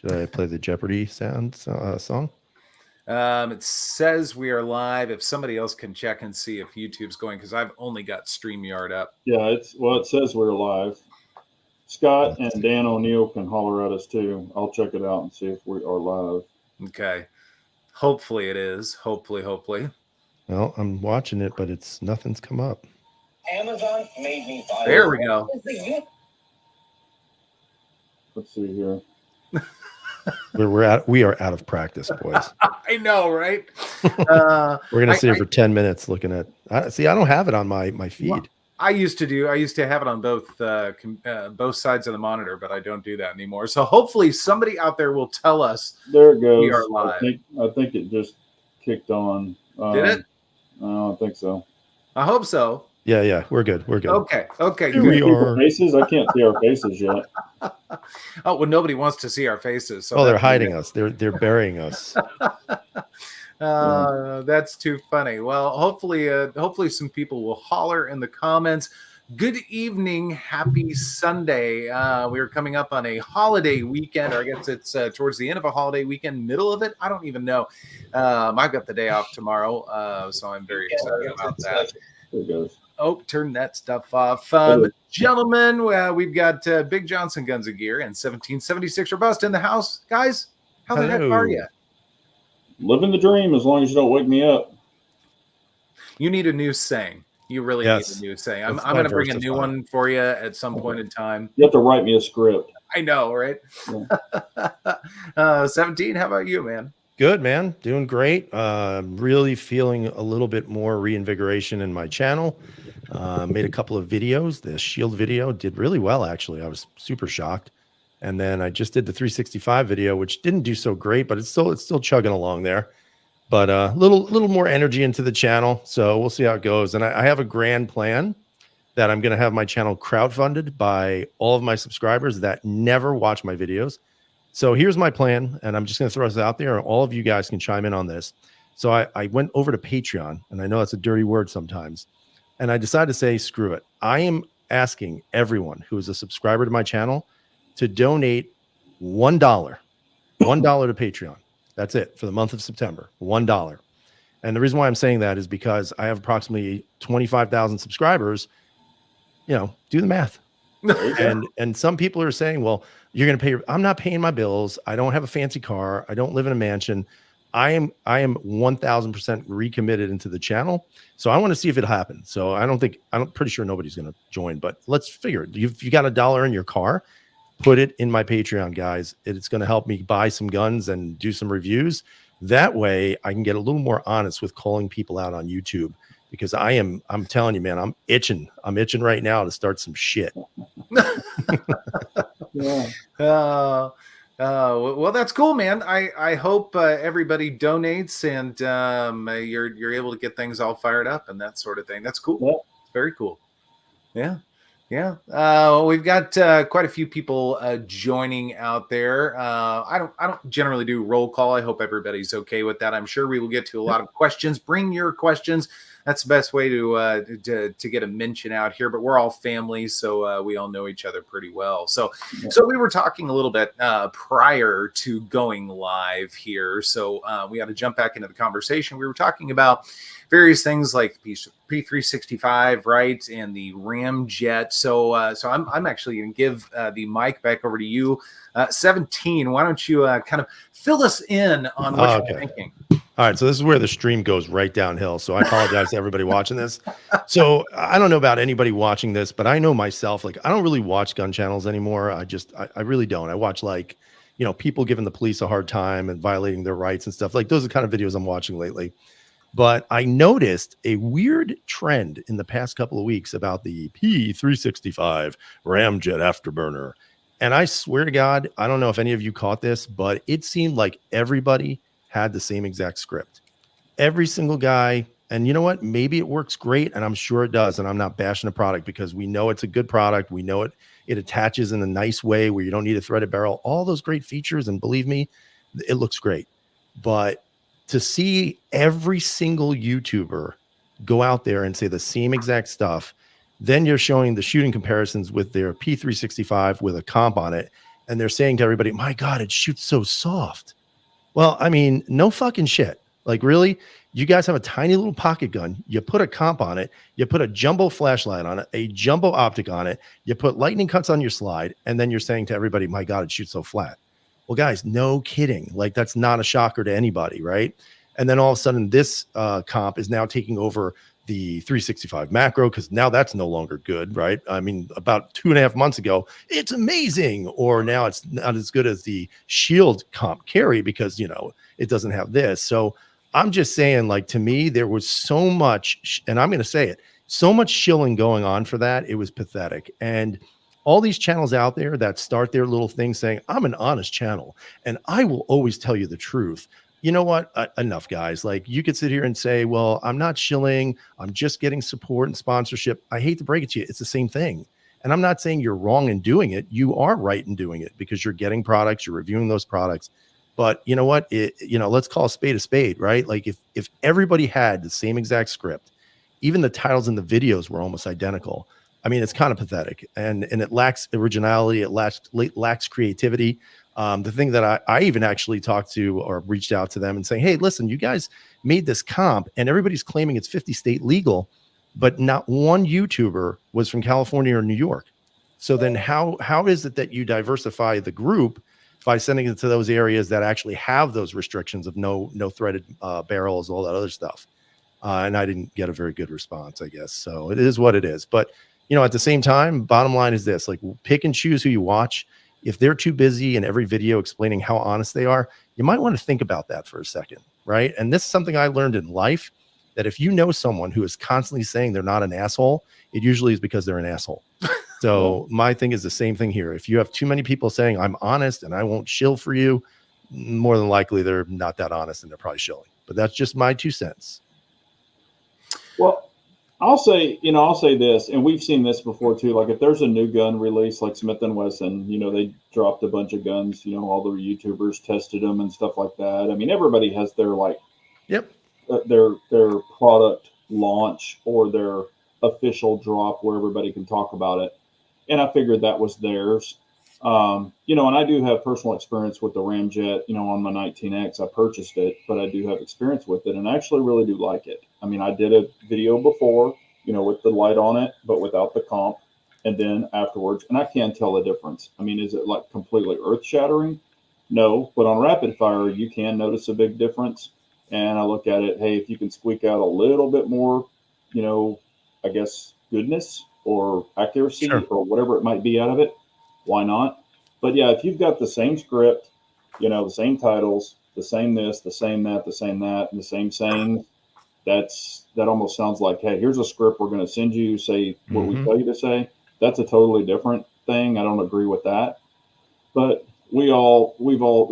Should I play the Jeopardy sound song? It says we are live. If somebody else can check and see if YouTube's going, because I've only got StreamYard up. Yeah, it says we're live. Scott and Dan O'Neill can holler at us too. I'll check it out and see if we are live. Okay. Hopefully it is. Hopefully. Well, I'm watching it, but nothing's come up. Amazon made me buy. There we go. Let's see here. We are out of practice, boys. I know, right? We're gonna sit here for 10 minutes looking at. See, I don't have it on my feed. Well, I used to have it on both sides of the monitor, but I don't do that anymore. So hopefully somebody out there will tell us. There it goes. We are live. I think it just kicked on. Did it? I don't think so. I hope so. Yeah, we're good. Okay. Here we are. Faces? I can't see our faces yet. Oh well, nobody wants to see our faces. So they're hiding us. They're burying us. That's too funny. Well, hopefully some people will holler in the comments. Good evening, happy Sunday. We're coming up on a holiday weekend, or I guess it's towards the end of a holiday weekend, middle of it. I don't even know. I've got the day off tomorrow, so I'm very excited about that. There it goes. Oh, turn that stuff off. Gentlemen, we've got Big Johnson Guns and Gear and 1776 Robust in the house. Guys, how the heck are you? Living the dream as long as you don't wake me up. You need a new saying. You really need a new saying. I'm going to bring a new one for you at some point in time. You have to write me a script. I know, right? Yeah. 17, how about you, man? Good, man. Doing great. Really feeling a little bit more reinvigoration in my channel. Made a couple of videos. The Shield video did really well, actually. I was super shocked. And then I just did the 365 video, which didn't do so great, but it's still chugging along there. But a little more energy into the channel. So we'll see how it goes. And I have a grand plan that I'm going to have my channel crowdfunded by all of my subscribers that never watch my videos. So here's my plan, and I'm just going to throw this out there, and all of you guys can chime in on this. So I went over to Patreon, and I know that's a dirty word sometimes, and I decided to say, screw it. I am asking everyone who is a subscriber to my channel to donate $1 to Patreon. That's it for the month of September, $1. And the reason why I'm saying that is because I have approximately 25,000 subscribers. You know, do the math. and some people are saying, well, you're going to pay. I'm not paying my bills. I don't have a fancy car. I don't live in a mansion. I am 1000% recommitted into the channel. So I want to see if it happens. So I'm pretty sure nobody's going to join, but let's figure it. If you got $1 in your car, put it in my Patreon, guys. It's going to help me buy some guns and do some reviews. That way I can get a little more honest with calling people out on YouTube, because I'm telling you, man, I'm itching right now to start some shit. Yeah. Well, that's cool, man. I hope everybody donates and you're able to get things all fired up and that sort of thing. That's cool. Yeah. Very cool. Yeah. We've got quite a few people joining out there. I don't generally do roll call. I hope everybody's okay with that. I'm sure we will get to a lot of questions. Bring your questions. That's the best way to get a mention out here. But we're all family, so we all know each other pretty well. So we were talking a little bit prior to going live here. So we got to jump back into the conversation. We were talking about various things like P365, right, and the Ramjet. So I'm actually going to give the mic back over to you, 17. Why don't you kind of fill us in on what you're thinking? All right, so this is where the stream goes right downhill. So I apologize to everybody watching this. So I don't know about anybody watching this, but I know myself, like, I don't really watch gun channels anymore. I really don't. I watch, like, you know, people giving the police a hard time and violating their rights and stuff. Like, those are the kind of videos I'm watching lately. But I noticed a weird trend in the past couple of weeks about the P365 Ramjet Afterburner. And I swear to God, I don't know if any of you caught this, but it seemed like everybody had the same exact script. Every single guy. And you know what? Maybe it works great, and I'm sure it does. And I'm not bashing the product, because we know it's a good product. We know it attaches in a nice way where you don't need a threaded barrel. All those great features, and believe me, it looks great. But to see every single YouTuber go out there and say the same exact stuff, then you're showing the shooting comparisons with their P365 with a comp on it, and they're saying to everybody, my God, it shoots so soft. Well, I mean, no fucking shit. Like, really? You guys have a tiny little pocket gun. You put a comp on it. You put a jumbo flashlight on it, a jumbo optic on it. You put lightning cuts on your slide. And then you're saying to everybody, my God, it shoots so flat. Well, guys, no kidding. Like, that's not a shocker to anybody, right? And then all of a sudden, this comp is now taking over the 365 macro, because now that's no longer good, right? I mean, about 2.5 months ago, it's amazing. Or now it's not as good as the Shield comp carry because, you know, it doesn't have this. So I'm just saying, like, to me, there was so much, and I'm going to say it, so much shilling going on for that. It was pathetic. And all these channels out there that start their little thing saying, I'm an honest channel and I will always tell you the truth. You know what? Enough, guys. Like, you could sit here and say, well, I'm not shilling. I'm just getting support and sponsorship. I hate to break it to you. It's the same thing. And I'm not saying you're wrong in doing it. You are right in doing it because you're getting products, you're reviewing those products. But you know what? Let's call a spade, right? Like, if everybody had the same exact script, even the titles and the videos were almost identical. I mean, it's kind of pathetic, and it lacks originality. It lacks creativity. The thing that I even actually talked to or reached out to them and saying, hey, listen, you guys made this comp and everybody's claiming it's 50 state legal, but not one YouTuber was from California or New York. So then how is it that you diversify the group by sending it to those areas that actually have those restrictions of no threaded barrels, all that other stuff? And I didn't get a very good response, I guess. So it is what it is. But, you know, at the same time, bottom line is this, like, pick and choose who you watch. If they're too busy in every video explaining how honest they are, you might want to think about that for a second, right? And this is something I learned in life, that if you know someone who is constantly saying they're not an asshole, it usually is because they're an asshole. So my thing is the same thing here. If you have too many people saying I'm honest and I won't shill for you, more than likely they're not that honest and they're probably shilling. But that's just my 2 cents. Well, I'll say this, and we've seen this before too. Like, if there's a new gun release, like Smith & Wesson, you know, they dropped a bunch of guns, you know, all the YouTubers tested them and stuff like that. I mean, everybody has their, like, their product launch or their official drop where everybody can talk about it. And I figured that was theirs. You know, and I do have personal experience with the Ramjet, you know, on my 19X. I purchased it, but I do have experience with it and I actually really do like it. I mean, I did a video before, you know, with the light on it, but without the comp, and then afterwards, and I can tell the difference. I mean, is it like completely earth shattering? No, but on rapid fire, you can notice a big difference. And I look at it, hey, if you can squeak out a little bit more, you know, I guess goodness or accuracy or whatever it might be out of it, why not? But yeah, if you've got the same script, you know, the same titles, the same this, the same that, the same that, and the same saying, that almost sounds like, hey, here's a script we're going to send you, say what we tell you to say. That's a totally different thing. I don't agree with that. But we've all,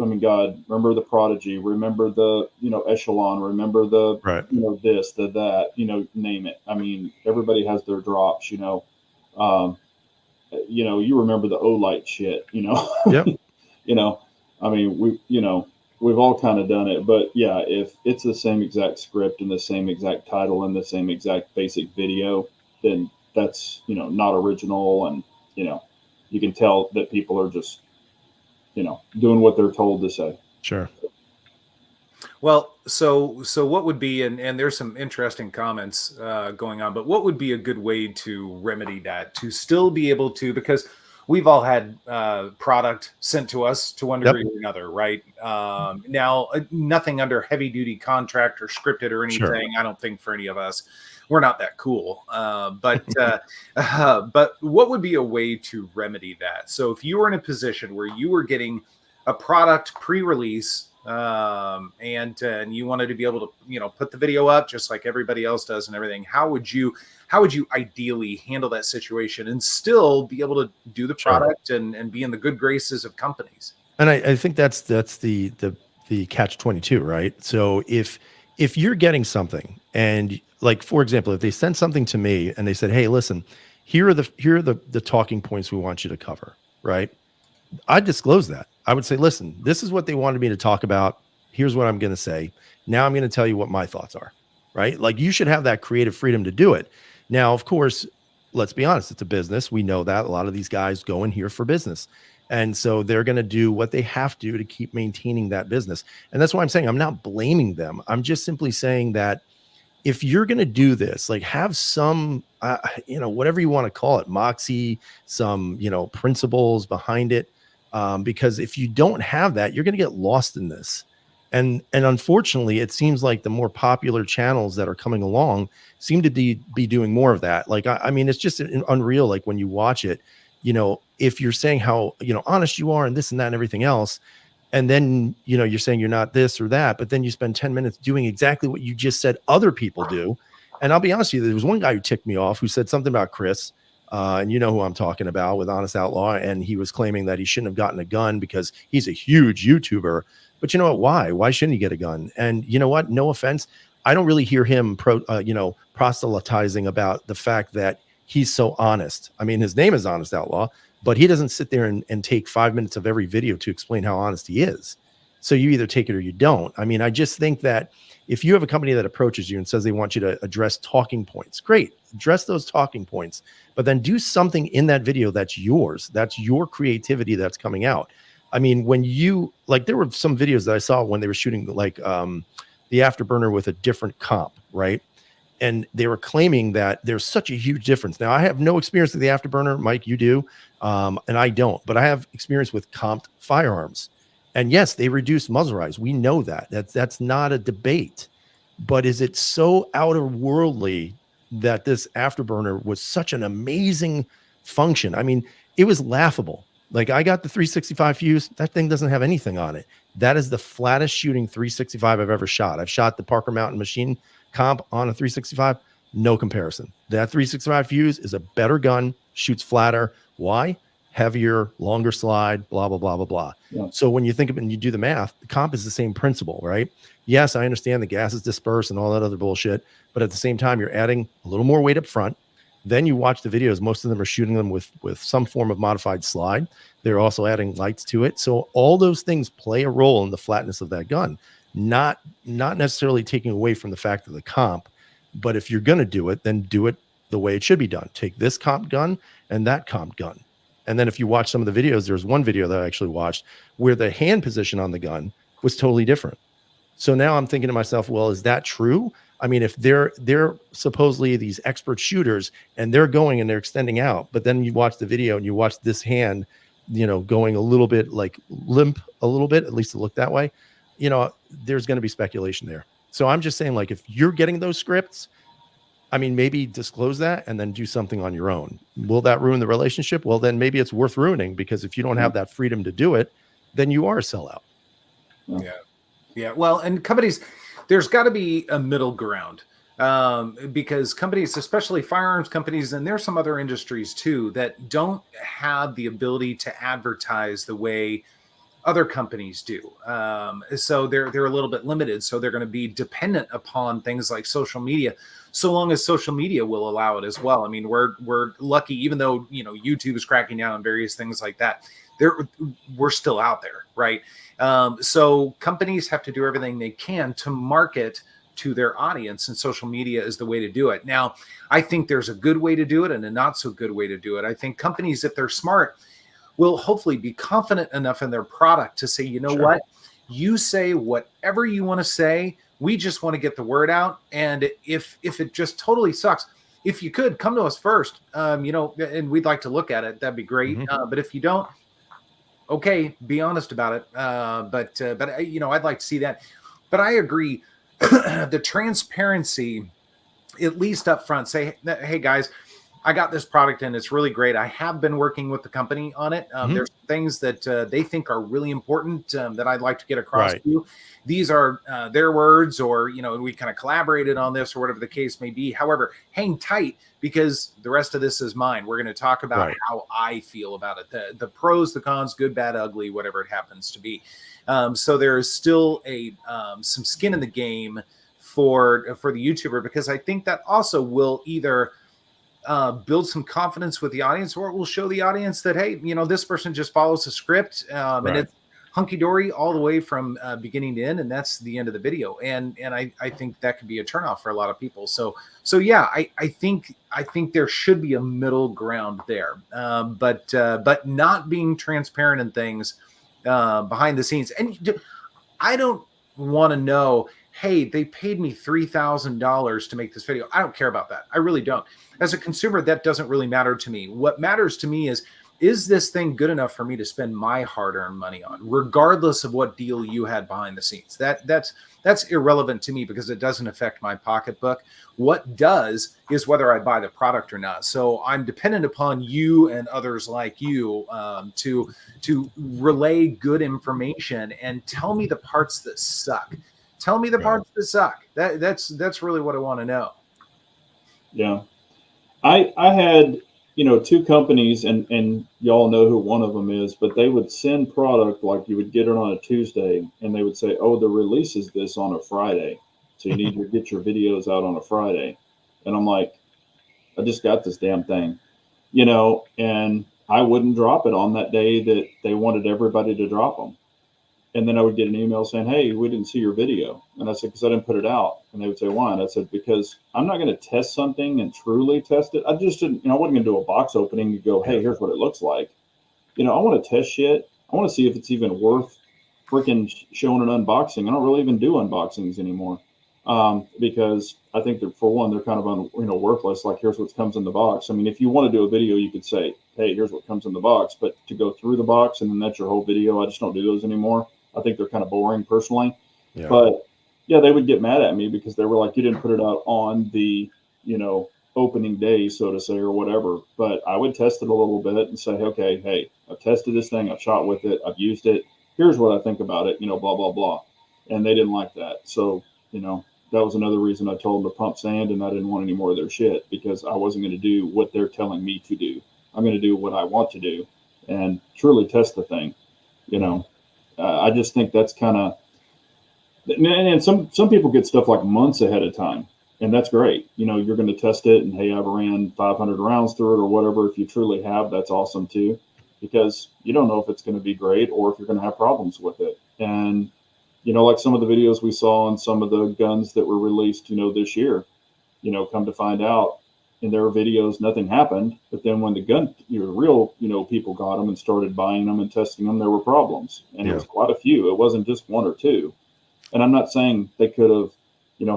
I mean, God, remember the Prodigy, remember the, you know, Echelon, remember the, you know, this, the, that, you know, name it. I mean, everybody has their drops, you know. You know, you remember the O-Light shit, you know. Yep. You know, I mean, we've all kind of done it, but yeah, if it's the same exact script and the same exact title and the same exact basic video, then that's, you know, not original. And, you know, you can tell that people are just, you know, doing what they're told to say. Sure. Well, so what would be, and there's some interesting comments going on, but what would be a good way to remedy that, to still be able to, because we've all had product sent to us to one degree or another, right? Now, nothing under heavy duty contract or scripted or anything. I don't think for any of us, we're not that cool. But what would be a way to remedy that? So if you were in a position where you were getting a product pre-release and you wanted to be able to, you know, put the video up just like everybody else does and everything, how would you ideally handle that situation and still be able to do the product and be in the good graces of companies? And I think that's the catch 22, right? So if you're getting something, and like, for example, if they sent something to me and they said, hey, listen, here are the talking points we want you to cover, right? I'd disclose that. I would say, listen, this is what they wanted me to talk about. Here's what I'm going to say. Now I'm going to tell you what my thoughts are, right? Like, you should have that creative freedom to do it. Now, of course, let's be honest, it's a business. We know that a lot of these guys go in here for business. And so they're going to do what they have to keep maintaining that business. And that's why I'm saying I'm not blaming them. I'm just simply saying that if you're going to do this, like have some, whatever you want to call it, moxie, some, principles behind it. Because if you don't have that, you're going to get lost in this. And unfortunately, it seems like the more popular channels that are coming along seem to be doing more of that. Like, I mean, it's just unreal. Like when you watch it, if you're saying how, honest you are and this and that and everything else, and then, you're saying you're not this or that, but then you spend 10 minutes doing exactly what you just said other people do. And I'll be honest with you, there was one guy who ticked me off who said something about Chris, and you know who I'm talking about with Honest Outlaw. And he was claiming that he shouldn't have gotten a gun because he's a huge YouTuber. But you know what? Why? Why shouldn't he get a gun? And you know what? No offense. I don't really hear him proselytizing about the fact that he's so honest. I mean, his name is Honest Outlaw, but he doesn't sit there and take 5 minutes of every video to explain how honest he is. So you either take it or you don't. I mean, I just think that if you have a company that approaches you and says they want you to address talking points, great, address those talking points, but then do something in that video that's yours. That's your creativity that's coming out. I mean, when you, like, there were some videos that I saw when they were shooting like the Afterburner with a different comp, right? And they were claiming that there's such a huge difference. Now, I have no experience with the Afterburner. Mike, you do, and I don't. But I have experience with comped firearms. And yes, they reduce muzzle rise. We know that. That's not a debate. But is it so outer-worldly that this Afterburner was such an amazing function? I mean, it was laughable. Like, I got the 365 fuse. That thing doesn't have anything on it. That is the flattest shooting 365 I've ever shot. I've shot the Parker Mountain machine comp on a 365, no comparison. That 365 fuse is a better gun, shoots flatter. Why? Heavier, longer slide, blah, blah, blah, blah, blah. Yeah. So when you think of it and you do the math, the comp is the same principle, right? Yes, I understand the gas is dispersed and all that other bullshit, but at the same time, you're adding a little more weight up front. Then you watch the videos. Most of them are shooting them with some form of modified slide. They're also adding lights to it. So all those things play a role in the flatness of that gun. Not necessarily taking away from the fact of the comp, but if you're going to do it, then do it the way it should be done. Take this comp gun and that comp gun. And then if you watch some of the videos, there's one video that I actually watched where the hand position on the gun was totally different. So now I'm thinking to myself, well, is that true? I mean, if they're supposedly these expert shooters and they're going and they're extending out, but then you watch the video and you watch this hand, going a little bit like limp a little bit, at least it looked that way, there's going to be speculation there. So I'm just saying, like, if you're getting those scripts, I mean, maybe disclose that and then do something on your own. Will that ruin the relationship? Well, then maybe it's worth ruining, because if you don't have that freedom to do it, then you are a sellout. Yeah. Yeah. Well, and companies, there's got to be a middle ground, because companies, especially firearms companies, and there's some other industries too, that don't have the ability to advertise the way other companies do. So they're a little bit limited. So they're going to be dependent upon things like social media, so long as social media will allow it as well. I mean, we're lucky, even though, YouTube is cracking down on various things like that. We're still out there, right? So companies have to do everything they can to market to their audience, and social media is the way to do it. Now, I think there's a good way to do it and a not so good way to do it. I think companies, if they're smart, will hopefully be confident enough in their product to say, what, you say whatever you want to say. We just want to get the word out. And if it just totally sucks, if you could come to us first, and we'd like to look at it, that'd be great. Mm-hmm. But if you don't, okay, be honest about it. But I'd like to see that. But I agree. The transparency, at least up front, say, hey guys, I got this product and it's really great. I have been working with the company on it. There's things that they think are really important that I'd like to get across to you. These are their words, or, we kind of collaborated on this, or whatever the case may be. However, hang tight, because the rest of this is mine. We're going to talk about how I feel about it, the pros, the cons, good, bad, ugly, whatever it happens to be. So there is still some skin in the game for the YouTuber, because I think that also will either build some confidence with the audience, or it will show the audience that, hey, this person just follows the script, and hunky-dory all the way from beginning to end, and that's the end of the video. And I think that could be a turnoff for a lot of people. So yeah, I think there should be a middle ground there, but not being transparent in things behind the scenes. And I don't want to know, hey, they paid me $3,000 to make this video. I don't care about that. I really don't. As a consumer, that doesn't really matter to me. What matters to me is this thing good enough for me to spend my hard-earned money on, regardless of what deal you had behind the scenes? That's irrelevant to me because it doesn't affect my pocketbook. What does is whether I buy the product or not. So I'm dependent upon you and others like you to relay good information and tell me the parts that suck. Tell me the parts that suck. That's really what I want to know. Yeah. I had, two companies, and y'all know who one of them is, but they would send product, like you would get it on a Tuesday, and they would say, oh, the release is this on a Friday, so you need to get your videos out on a Friday. And I'm like, I just got this damn thing, and I wouldn't drop it on that day that they wanted everybody to drop them. And then I would get an email saying, hey, we didn't see your video. And I said, because I didn't put it out. And they would say, why? And I said, because I'm not going to test something and truly test it. I just didn't, I wasn't going to do a box opening and go, hey, here's what it looks like. I want to test shit. I want to see if it's even worth freaking showing an unboxing. I don't really even do unboxings anymore because I think that, for one, they're kind of, worthless. Like, here's what comes in the box. I mean, if you want to do a video, you could say, hey, here's what comes in the box. But to go through the box and then that's your whole video, I just don't do those anymore. I think they're kind of boring personally, but yeah, they would get mad at me because they were like, you didn't put it out on the, opening day, so to say, or whatever. But I would test it a little bit and say, okay, hey, I've tested this thing. I've shot with it. I've used it. Here's what I think about it, blah, blah, blah. And they didn't like that. So, that was another reason I told them to pump sand, and I didn't want any more of their shit because I wasn't going to do what they're telling me to do. I'm going to do what I want to do and truly test the thing, I just think that's kind of, and some people get stuff like months ahead of time, and that's great. You're going to test it, and hey, I've ran 500 rounds through it or whatever. If you truly have, that's awesome too, because you don't know if it's going to be great or if you're going to have problems with it. And like some of the videos we saw on some of the guns that were released, this year, come to find out, in their videos, nothing happened. But then when the gun, real, people got them and started buying them and testing them, there were problems. And it was quite a few. It wasn't just one or two. And I'm not saying they could have,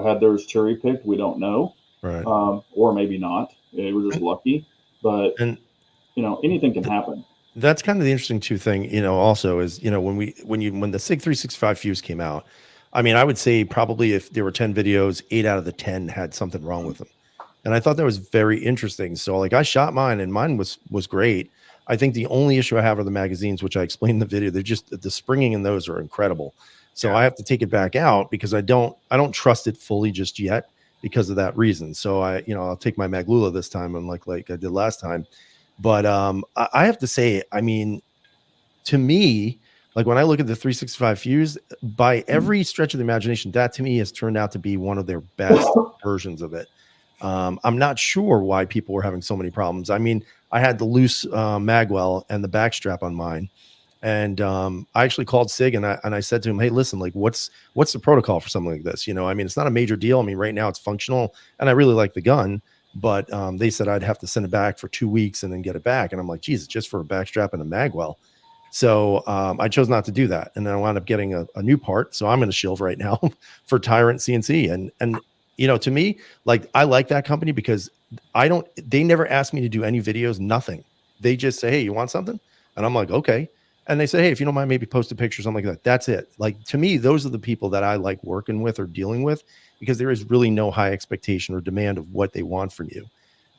had theirs cherry picked. We don't know. Right. Or maybe not. They were just lucky. But, anything can happen. That's kind of the interesting thing, also is, when the SIG 365 fuse came out, I mean, I would say probably if there were 10 videos, 8 out of the 10 had something wrong with them. And I thought that was very interesting. So like I shot mine and mine was great. I think the only issue I have are the magazines, which I explained in the video. They're just, the springing in those are incredible. So I have to take it back out because I don't trust it fully just yet because of that reason. So I'll take my Maglula this time, unlike like I did last time. But I have to say, I mean, to me, like when I look at the 365 fuse, by every stretch of the imagination, that to me has turned out to be one of their best versions of it. I'm not sure why people were having so many problems. I mean, I had the loose magwell and the backstrap on mine, and I actually called SIG and I said to him, "Hey, listen, like, what's the protocol for something like this? I mean, it's not a major deal. I mean, right now it's functional, and I really like the gun, but they said I'd have to send it back for 2 weeks and then get it back, and I'm like, Jesus, just for a backstrap and a magwell." So I chose not to do that, and then I wound up getting a new part. So I'm in a shield right now for Tyrant CNC, and to me, like, I like that company because they never ask me to do any videos, nothing. They just say, hey, you want something? And I'm like, okay. And they say, hey, if you don't mind, maybe post a picture, something like that. That's it. Like, to me, those are the people that I like working with or dealing with because there is really no high expectation or demand of what they want from you.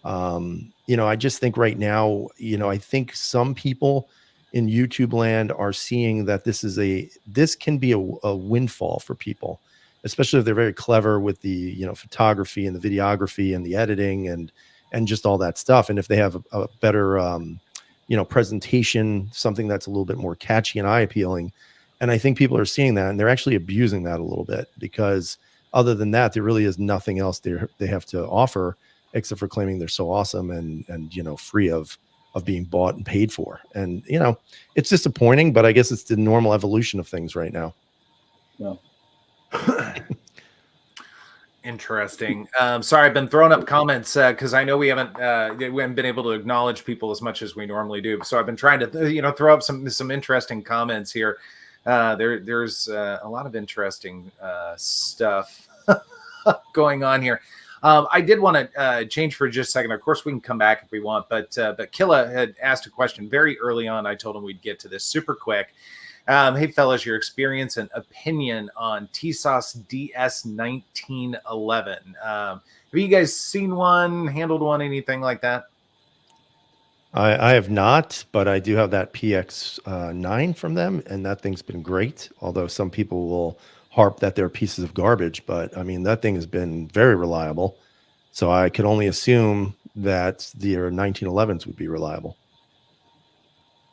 I just think right now, I think some people in YouTube land are seeing that this can be a windfall for people, especially if they're very clever with the, photography and the videography and the editing and just all that stuff. And if they have a better, presentation, something that's a little bit more catchy and eye appealing. And I think people are seeing that and they're actually abusing that a little bit because other than that, there really is nothing else they have to offer except for claiming they're so awesome and free of of being bought and paid for. And, you know, it's disappointing, but I guess it's the normal evolution of things right now. Yeah. Interesting. Sorry, I've been throwing up comments because I know we haven't been able to acknowledge people as much as we normally do. So I've been trying to throw up some interesting comments here. There's a lot of interesting stuff going on here. I did want to change for just a second. Of course, we can come back if we want, but Killa had asked a question very early on. I told him we'd get to this super quick. Hey, fellas, your experience and opinion on Tisas DS1911. Have you guys seen one, handled one, anything like that? I have not, but I do have that PX9 from them, and that thing's been great. Although some people will harp that they're pieces of garbage, but I mean, that thing has been very reliable. So I could only assume that their 1911s would be reliable.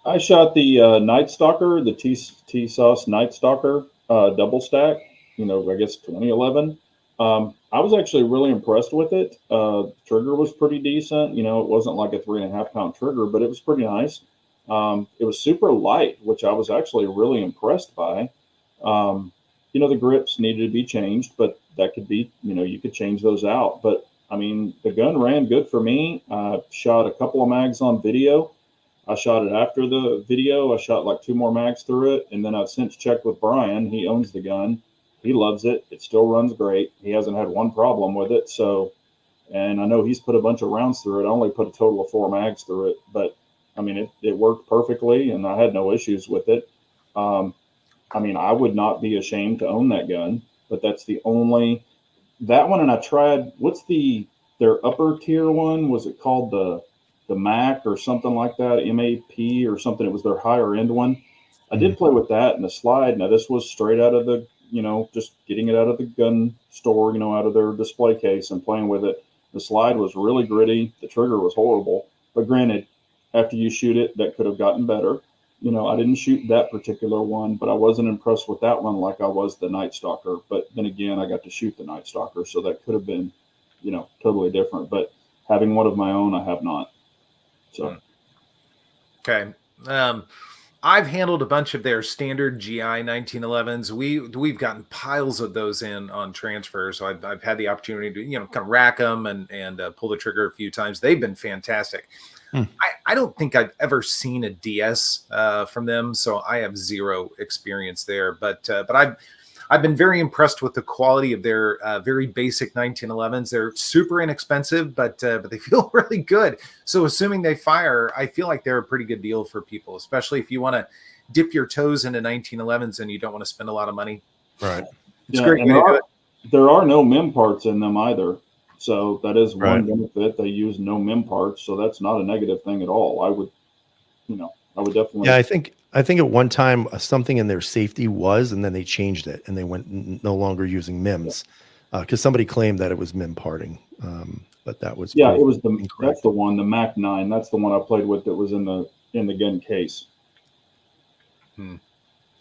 I shot the Night Stalker, the Tisas Night Stalker double stack, I guess 2011. I was actually really impressed with it. Trigger was pretty decent. It wasn't like a 3.5 pound trigger, but it was pretty nice. It was super light, which I was actually really impressed by. The grips needed to be changed, but that could be, you could change those out. But I mean, the gun ran good for me. I shot a couple of mags on video. I shot it after the video. I shot like 2 more mags through it. And then I've since checked with Brian. He owns the gun. He loves it. It still runs great. He hasn't had one problem with it. So, and I know he's put a bunch of rounds through it. I only put a total of 4 mags through it, but I mean, it worked perfectly and I had no issues with it. I mean, I would not be ashamed to own that gun, but that's the only, that one. And I tried, their upper tier one? Was it called the Mac or something like that, MAP or something? It was their higher end one. I did play with that and the slide. Now this was straight out of the, just getting it out of the gun store, out of their display case and playing with it. The slide was really gritty. The trigger was horrible. But granted, after you shoot it, that could have gotten better. I didn't shoot that particular one, but I wasn't impressed with that one like I was the Night Stalker. But then again, I got to shoot the Night Stalker, so that could have been, totally different. But having one of my own, I have not. So, okay. I've handled a bunch of their standard GI 1911s. We've gotten piles of those in on transfer, so I've had the opportunity to kind of rack them and pull the trigger a few times. They've been fantastic. I don't think I've ever seen a DS from them, so I have zero experience there. But I've been very impressed with the quality of their very basic 1911s. They're super inexpensive, but they feel really good. So assuming they fire, I feel like they're a pretty good deal for people, especially if you want to dip your toes into 1911s and you don't want to spend a lot of money. Right. It's a great way to do it. There are no MIM parts in them either. So that is one benefit. They use no MIM parts, so that's not a negative thing at all. I would definitely. Yeah, I think at one time something in their safety was, and then they changed it and they went no longer using MIMs because somebody claimed that it was MIM parting, but that was it was incorrect. That's the one, the Mac 9. That's the one I played with that was in the gun case.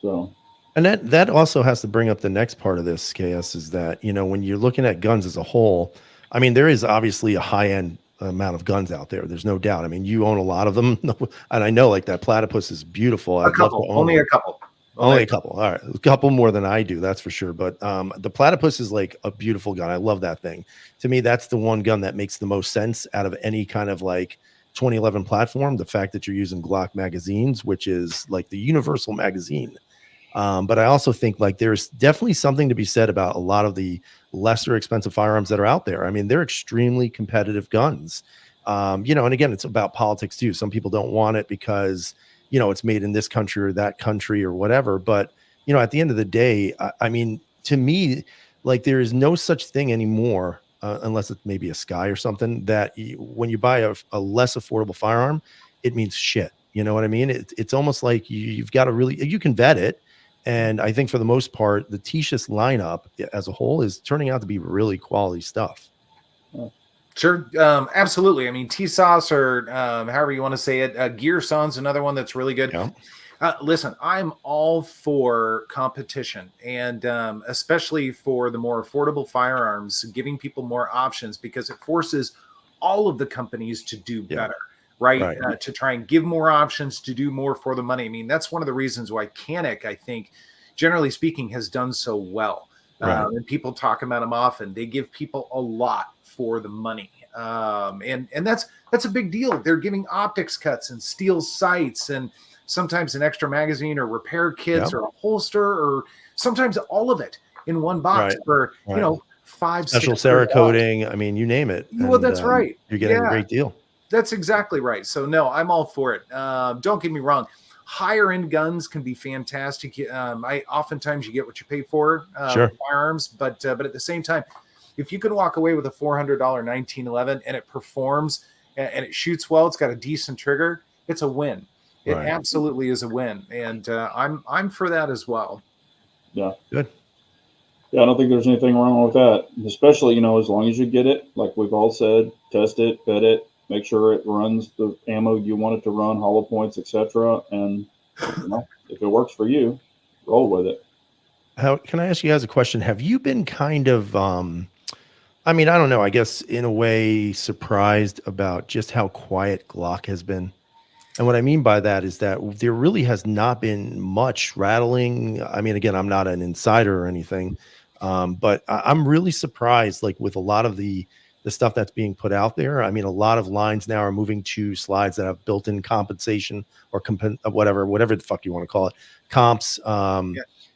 So. And that also has to bring up the next part of this, KS, is that when you're looking at guns as a whole, I mean, there is obviously a high end amount of guns out there. There's no doubt. I mean, you own a lot of them, and I know like that Platypus is beautiful. Only a couple. Only a couple. All right, a couple more than I do, that's for sure. But the Platypus is like a beautiful gun. I love that thing. To me, that's the one gun that makes the most sense out of any kind of like 2011 platform. The fact that you're using Glock magazines, which is like the universal magazine. But I also think like there's definitely something to be said about a lot of the lesser expensive firearms that are out there. I mean, they're extremely competitive guns. And again, it's about politics too. Some people don't want it because, it's made in this country or that country or whatever. But, at the end of the day, I mean, to me, like there is no such thing anymore, unless it's maybe a Sky or something, that when you buy a less affordable firearm, it means shit. You know what I mean? It's almost like you've got to really, you can vet it. And I think for the most part, the Tisas lineup as a whole is turning out to be really quality stuff. Sure. Absolutely. I mean, Tisas or however you want to say it, Gear Son's another one that's really good. Yeah. Listen, I'm all for competition and especially for the more affordable firearms, giving people more options because it forces all of the companies to do better. right? Right. To try and give more options, to do more for the money. I mean, that's one of the reasons why Canik, I think, generally speaking, has done so well. Right. And people talk about them often. They give people a lot for the money. And that's a big deal. They're giving optics cuts and steel sights and sometimes an extra magazine or repair kits Yep. or a holster or sometimes all of it in one box Right. for, Right. you know, Special $500-$600. Cerakoting. I mean, you name it. Well, And that's right. you're getting a Yeah, great deal. that's exactly right. So no, I'm all for it. Don't get me wrong. Higher end guns can be fantastic. I oftentimes you get what you pay for Sure. with firearms, but at the same time, if you can walk away with a $400 1911 and it performs and it shoots well, it's got a decent trigger, it's a win. It Right. absolutely is a win, and I'm for that as well. Yeah. Good. Yeah, I don't think there's anything wrong with that. Especially, you know, as long as you get it, like we've all said, test it, vet it, make sure it runs the ammo you want it to run, hollow points, etc. And you know, if it works for you, roll with it. How can I ask you guys a question? Have you been kind of I mean, I don't know, I guess in a way surprised about just how quiet Glock has been? And what I mean by that is that there really has not been much rattling. I mean, again, I'm not an insider or anything, but I'm really surprised, like with a lot of the stuff that's being put out there. I mean, a lot of lines now are moving to slides that have built-in compensation or whatever the fuck you want to call it, comps. Yeah.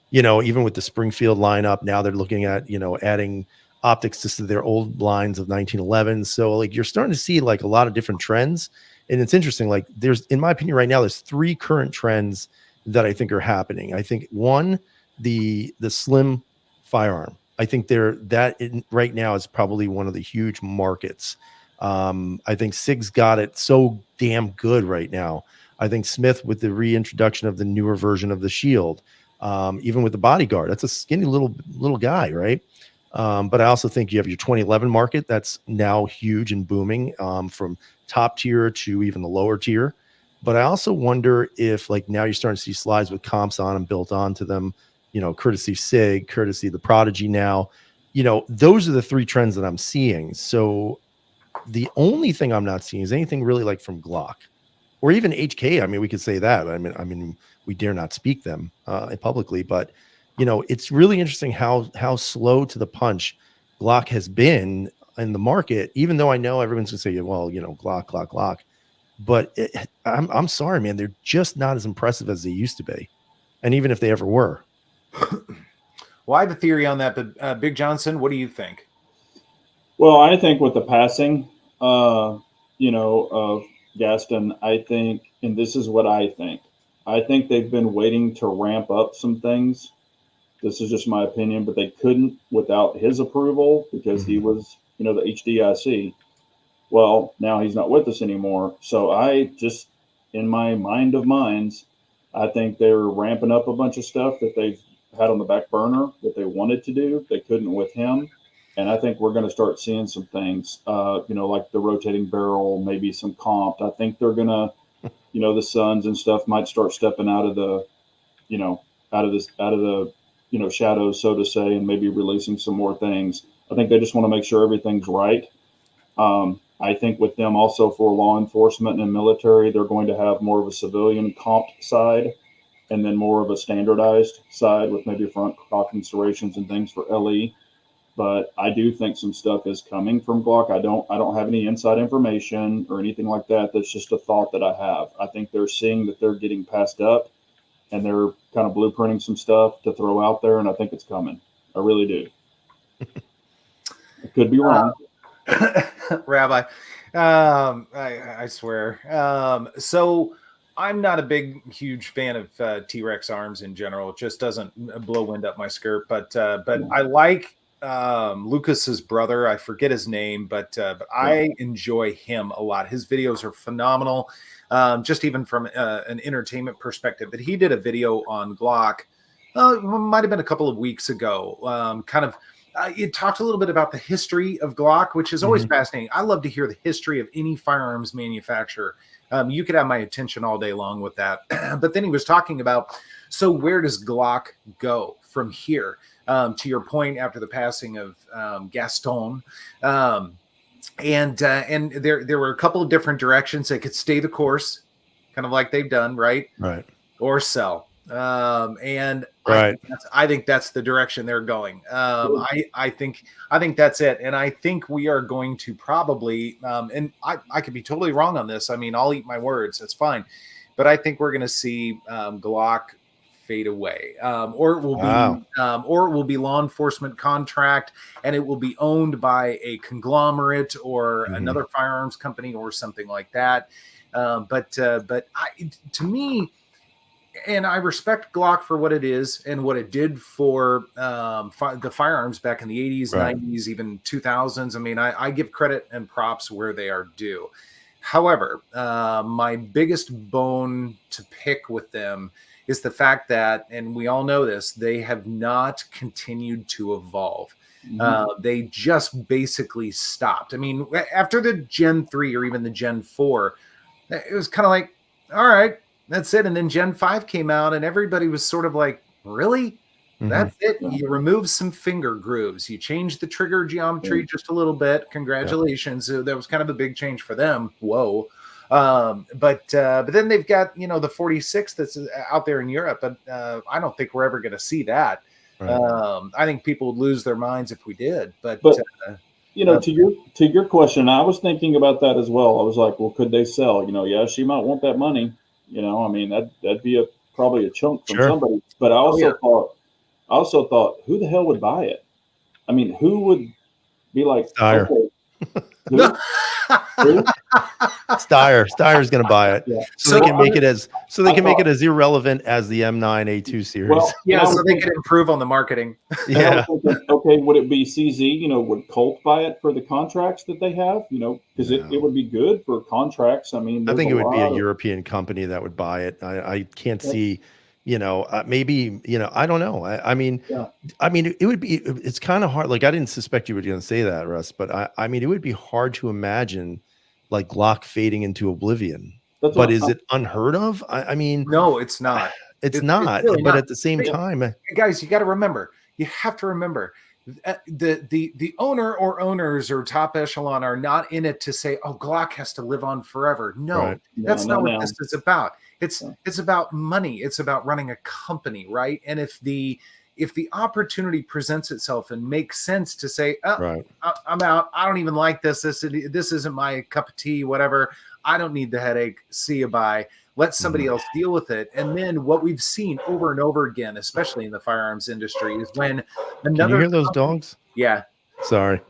You know, even with the Springfield lineup, now they're looking at adding optics to their old lines of 1911. So like you're starting to see like a lot of different trends. And it's interesting, like there's, in my opinion, right now, there's three current trends that I think are happening. I think one, the slim firearm. I think right now is probably one of the huge markets. I think Sig's got it so damn good right now. I think Smith with the reintroduction of the newer version of the Shield, even with the Bodyguard, that's a skinny little guy, right? But I also think you have your 2011 market that's now huge and booming, from top tier to even the lower tier. But I also wonder if like now you're starting to see slides with comps on them built onto them, courtesy Sig, courtesy the Prodigy now. Those are the three trends that I'm seeing. So the only thing I'm not seeing is anything really like from Glock or even HK. I mean, we could say that. I mean, we dare not speak them publicly, but it's really interesting how slow to the punch Glock has been in the market. Even though I know everyone's gonna say, well, Glock, Glock, Glock, but I'm sorry, man, they're just not as impressive as they used to be, and even if they ever were. Well, I have a theory on that, but Big Johnson, what do you think? Well, I think with the passing, of Gaston, I think, and this is what I think they've been waiting to ramp up some things. This is just my opinion, but they couldn't without his approval because he was, the HDIC. Well, now he's not with us anymore. So I just, in my mind of minds, I think they're ramping up a bunch of stuff that they've had on the back burner that they wanted to do. They couldn't with him. And I think we're going to start seeing some things, like the rotating barrel, maybe some comp. I think they're going to, the Suns and stuff might start stepping out of the, shadows, so to say, and maybe releasing some more things. I think they just want to make sure everything's right. I think with them also for law enforcement and military, they're going to have more of a civilian comped side and then more of a standardized side with maybe front considerations and things for LE. But I do think some stuff is coming from Glock. I don't have any inside information or anything like that. That's just a thought that I have. I think they're seeing that they're getting passed up and they're kind of blueprinting some stuff to throw out there, and I think it's coming. I really do. I could be wrong. Rabbi, I swear. So I'm not a huge fan of T-Rex arms in general. It just doesn't blow wind up my skirt. But I like Lucas's brother. I forget his name, but I enjoy him a lot. His videos are phenomenal, just even from an entertainment perspective. But he did a video on Glock. Might have been a couple of weeks ago. It talked a little bit about the history of Glock, which is always fascinating. I love to hear the history of any firearms manufacturer. You could have my attention all day long with that. But then he was talking about, so where does Glock go from here? To your point, after the passing of Gaston, and there were a couple of different directions. They could stay the course, kind of like they've done, right, Right. or sell. And Right. I think that's the direction they're going. I think that's it. And I think we are going to probably, and I could be totally wrong on this. I mean, I'll eat my words. That's fine. But I think we're going to see Glock fade away, or it will Wow. be law enforcement contract, and it will be owned by a conglomerate or another firearms company or something like that. But to me, and I respect Glock for what it is and what it did for the firearms back in the 80s, Right. 90s, even 2000s. I mean, I give credit and props where they are due. However, my biggest bone to pick with them is the fact that, and we all know this, they have not continued to evolve. They just basically stopped. I mean, after the Gen 3 or even the Gen 4, it was kind of like, all right, that's it. And then Gen 5 came out and everybody was sort of like, really? That's it? Yeah. You remove some finger grooves. You change the trigger geometry just a little bit. Congratulations. That was kind of a big change for them. Whoa. But then they've got, the 46 that's out there in Europe. But I don't think we're ever going to see that. Right. I think people would lose their minds if we did. But to your question, I was thinking about that as well. I was like, well, could they sell? Yeah, she might want that money. I mean, that'd be probably a chunk from Sure. somebody. But I also thought, who the hell would buy it? I mean, who would be like, Steyr. okay, who? Steyer's going to buy it, Yeah. so they can make it as irrelevant as the M9 A2 series. Well, so they could improve on the marketing. Yeah. Okay, would it be CZ? Would Colt buy it for the contracts that they have? Because it would be good for contracts. I mean, I think it would be a lot European company that would buy it. I can't see, maybe, I don't know. I mean, Yeah. it would be, it's kind of hard. Like, I didn't suspect you were going to say that, Russ, but I mean, it would be hard to imagine like Glock fading into oblivion. That's But what is it unheard of? I mean, No, it's not. it's not. really But not. at the same time, Guys, you got to remember. You have to remember. The owner or owners or top echelon are not in it to say, "Oh, Glock has to live on forever." No, Right. that's not what this is about. It's about money. It's about running a company, right? And if the opportunity presents itself and makes sense to say, "Oh, right. I'm out. I don't even like this. This isn't my cup of tea. Whatever. I don't need the headache. See you bye." Let somebody else deal with it. And then what we've seen over and over again, especially in the firearms industry, is when another Can you hear those dogs? Yeah. Sorry.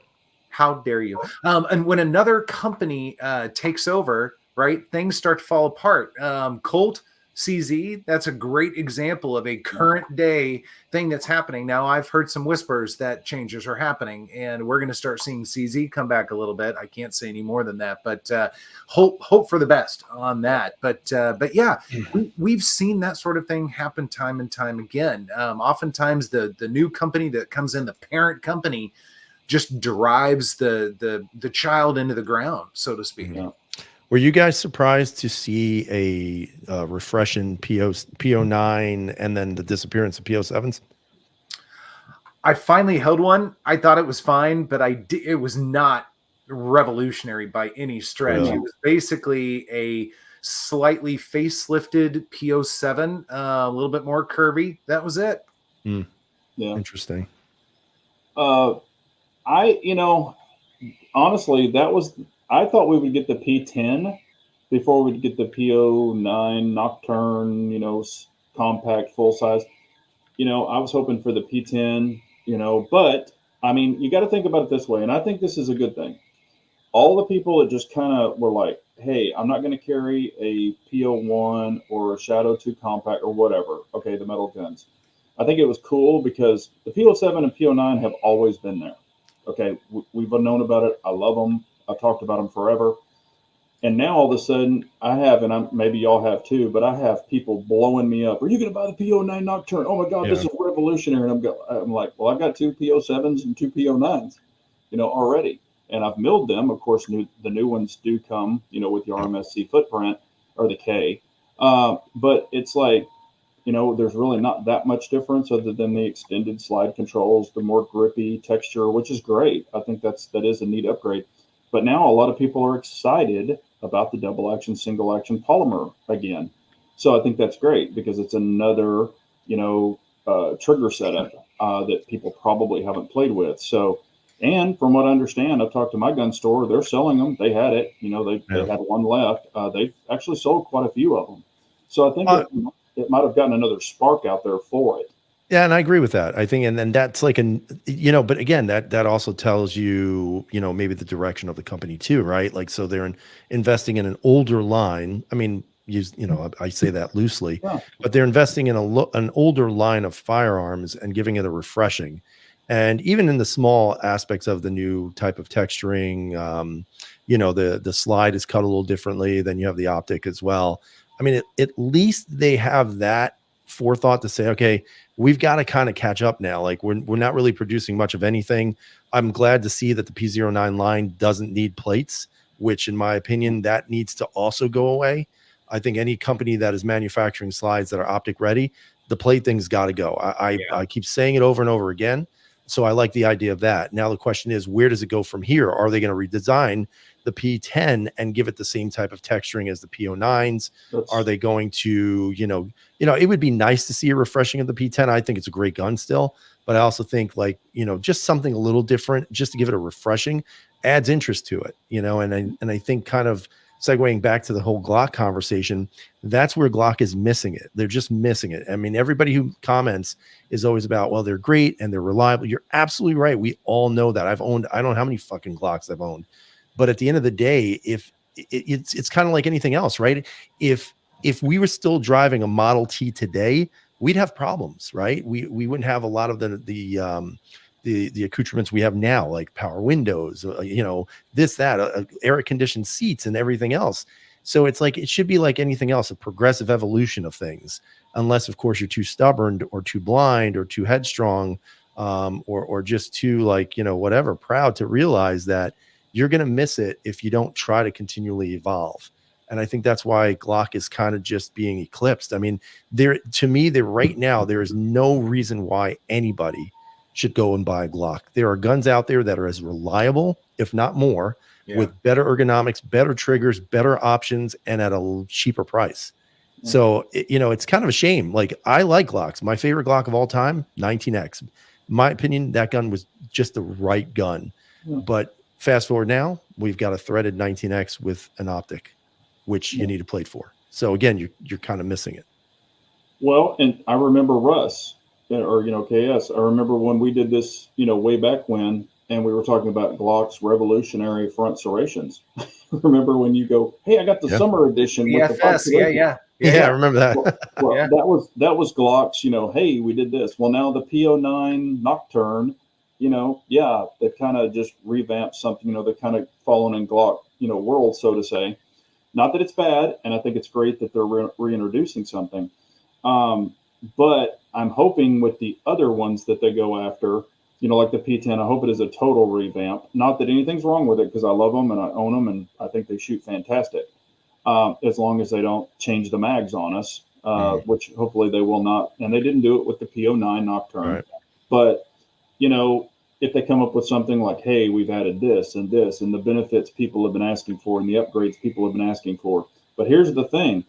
How dare you? And when another company takes over, right, things start to fall apart. Colt CZ, that's a great example of a current day thing that's happening. Now, I've heard some whispers that changes are happening, and we're going to start seeing CZ come back a little bit. I can't say any more than that, but hope for the best on that. But yeah, we've seen that sort of thing happen time and time again. Oftentimes, the new company that comes in, the parent company, just drives the child into the ground, so to speak. Yeah. Were you guys surprised to see a refresh in PO9 and then the disappearance of PO7s? I finally held one. I thought it was fine, but it was not revolutionary by any stretch. Really? It was basically a slightly facelifted PO7, a little bit more curvy. That was it. Yeah. Interesting. Honestly, I thought we would get the P10 before we'd get the PO9 Nocturne, compact, full size. I was hoping for the P10, but I mean, you got to think about it this way. And I think this is a good thing. All the people that just kind of were like, hey, I'm not going to carry a PO1 or a Shadow 2 compact or whatever. Okay, the metal guns. I think it was cool because the PO7 and PO9 have always been there. Okay, we've known about it. I love them. I've talked about them forever. And now all of a sudden I have, and maybe y'all have too, but I have people blowing me up. Are you going to buy the PO9 Nocturne? Oh my God, This is revolutionary. And I'm like, well, I've got two PO7s and two PO9s, already. And I've milled them. Of course, the new ones do come, with the RMSC footprint or the K. But it's like, there's really not that much difference other than the extended slide controls, the more grippy texture, which is great. I think that is a neat upgrade. But now a lot of people are excited about the double action, single action polymer again. So I think that's great because it's another, trigger setup that people probably haven't played with. So, and from what I understand, I've talked to my gun store, they're selling them. They had it, they had one left. They've actually sold quite a few of them. So I think it might have gotten another spark out there for it. Yeah, and I agree with that. I think, and then that's like but again, that also tells you, maybe the direction of the company too, right? Like, so they're investing in an older line. I mean, I say that loosely, Yeah. but they're investing in an older line of firearms and giving it a refreshing. And even in the small aspects of the new type of texturing, the slide is cut a little differently. Then you have the optic as well. I mean, at least they have that forethought to say, okay, we've got to kind of catch up now. Like we're not really producing much of anything. I'm glad to see that the P09 line doesn't need plates, which in my opinion, that needs to also go away. I think any company that is manufacturing slides that are optic ready, the plate thing's got to go. I keep saying it over and over again. So I like the idea of that. Now the question is, where does it go from here? Are they going to redesign the P10 and give it the same type of texturing as the P09s? Are they going to, it would be nice to see a refreshing of the P10. I think it's a great gun still, but I also think just something a little different, just to give it a refreshing, adds interest to it, and I think kind of segueing back to the whole Glock conversation, that's where Glock is missing it. They're just missing it. I mean, everybody who comments is always about, well, they're great and they're reliable. You're absolutely right. We all know that. I don't know how many fucking Glocks I've owned, but at the end of the day, if it's kind of like anything else, right? If we were still driving a Model T today, we'd have problems, right? We wouldn't have a lot of the accoutrements we have now, like power windows, this, that, air conditioned seats and everything else. So it's like, it should be like anything else, a progressive evolution of things, unless of course you're too stubborn or too blind or too headstrong, or just too whatever, proud to realize that you're going to miss it if you don't try to continually evolve. And I think that's why Glock is kind of just being eclipsed. I mean, right now, there is no reason why anybody should go and buy a Glock. There are guns out there that are as reliable, if not more, with better ergonomics, better triggers, better options, and at a cheaper price. So, it's kind of a shame. Like, I like Glocks. My favorite Glock of all time, 19X. In my opinion, that gun was just the right gun. But fast forward now, we've got a threaded 19X with an optic, which you need a plate for. So again, you're kind of missing it. Well, and I remember Russ or, KS. I remember when we did this, way back when, and we were talking about Glock's revolutionary front serrations. Remember when you go, hey, I got the summer edition. With the front yeah. I remember that. That was Glock's, hey, we did this. Well, now the P09 Nocturne, they kind of just revamped something, they're kind of fallen in Glock, world, so to say. Not that it's bad, and I think it's great that they're reintroducing something. But I'm hoping with the other ones that they go after, like the P10, I hope it is a total revamp. Not that anything's wrong with it, because I love them and I own them, and I think they shoot fantastic. As long as they don't change the mags on us, which hopefully they will not. And they didn't do it with the P09 Nocturne. Right. But, if they come up with something like, hey, we've added this and the benefits people have been asking for and the upgrades people have been asking for. But here's the thing,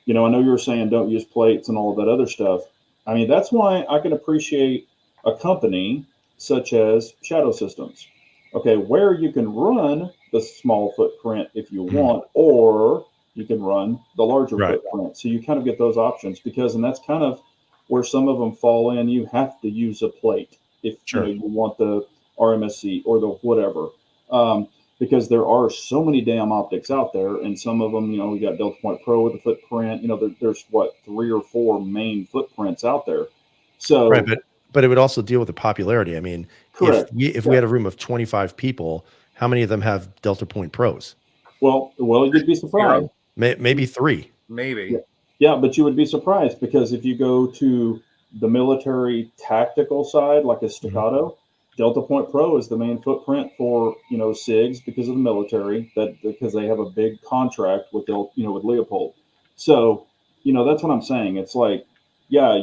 I know you were saying don't use plates and all of that other stuff. I mean, that's why I can appreciate a company such as Shadow Systems, okay, where you can run the small footprint if you want, or you can run the larger footprint. So you kind of get those options and that's kind of where some of them fall in. You have to use a plate if you want the RMSC or the whatever, because there are so many damn optics out there, and some of them, we got Delta Point Pro with a footprint. There's 3 or 4 main footprints out there. So right, but it would also deal with the popularity. I mean, if we had a room of 25 people, how many of them have Delta Point Pros? Well, you'd be surprised. Maybe 3. Maybe. Yeah, but you would be surprised, because if you go to the military tactical side, like a Staccato, Delta Point Pro is the main footprint for, SIGs because of the military, because they have a big contract with with Leopold. So, that's what I'm saying. It's like, yeah,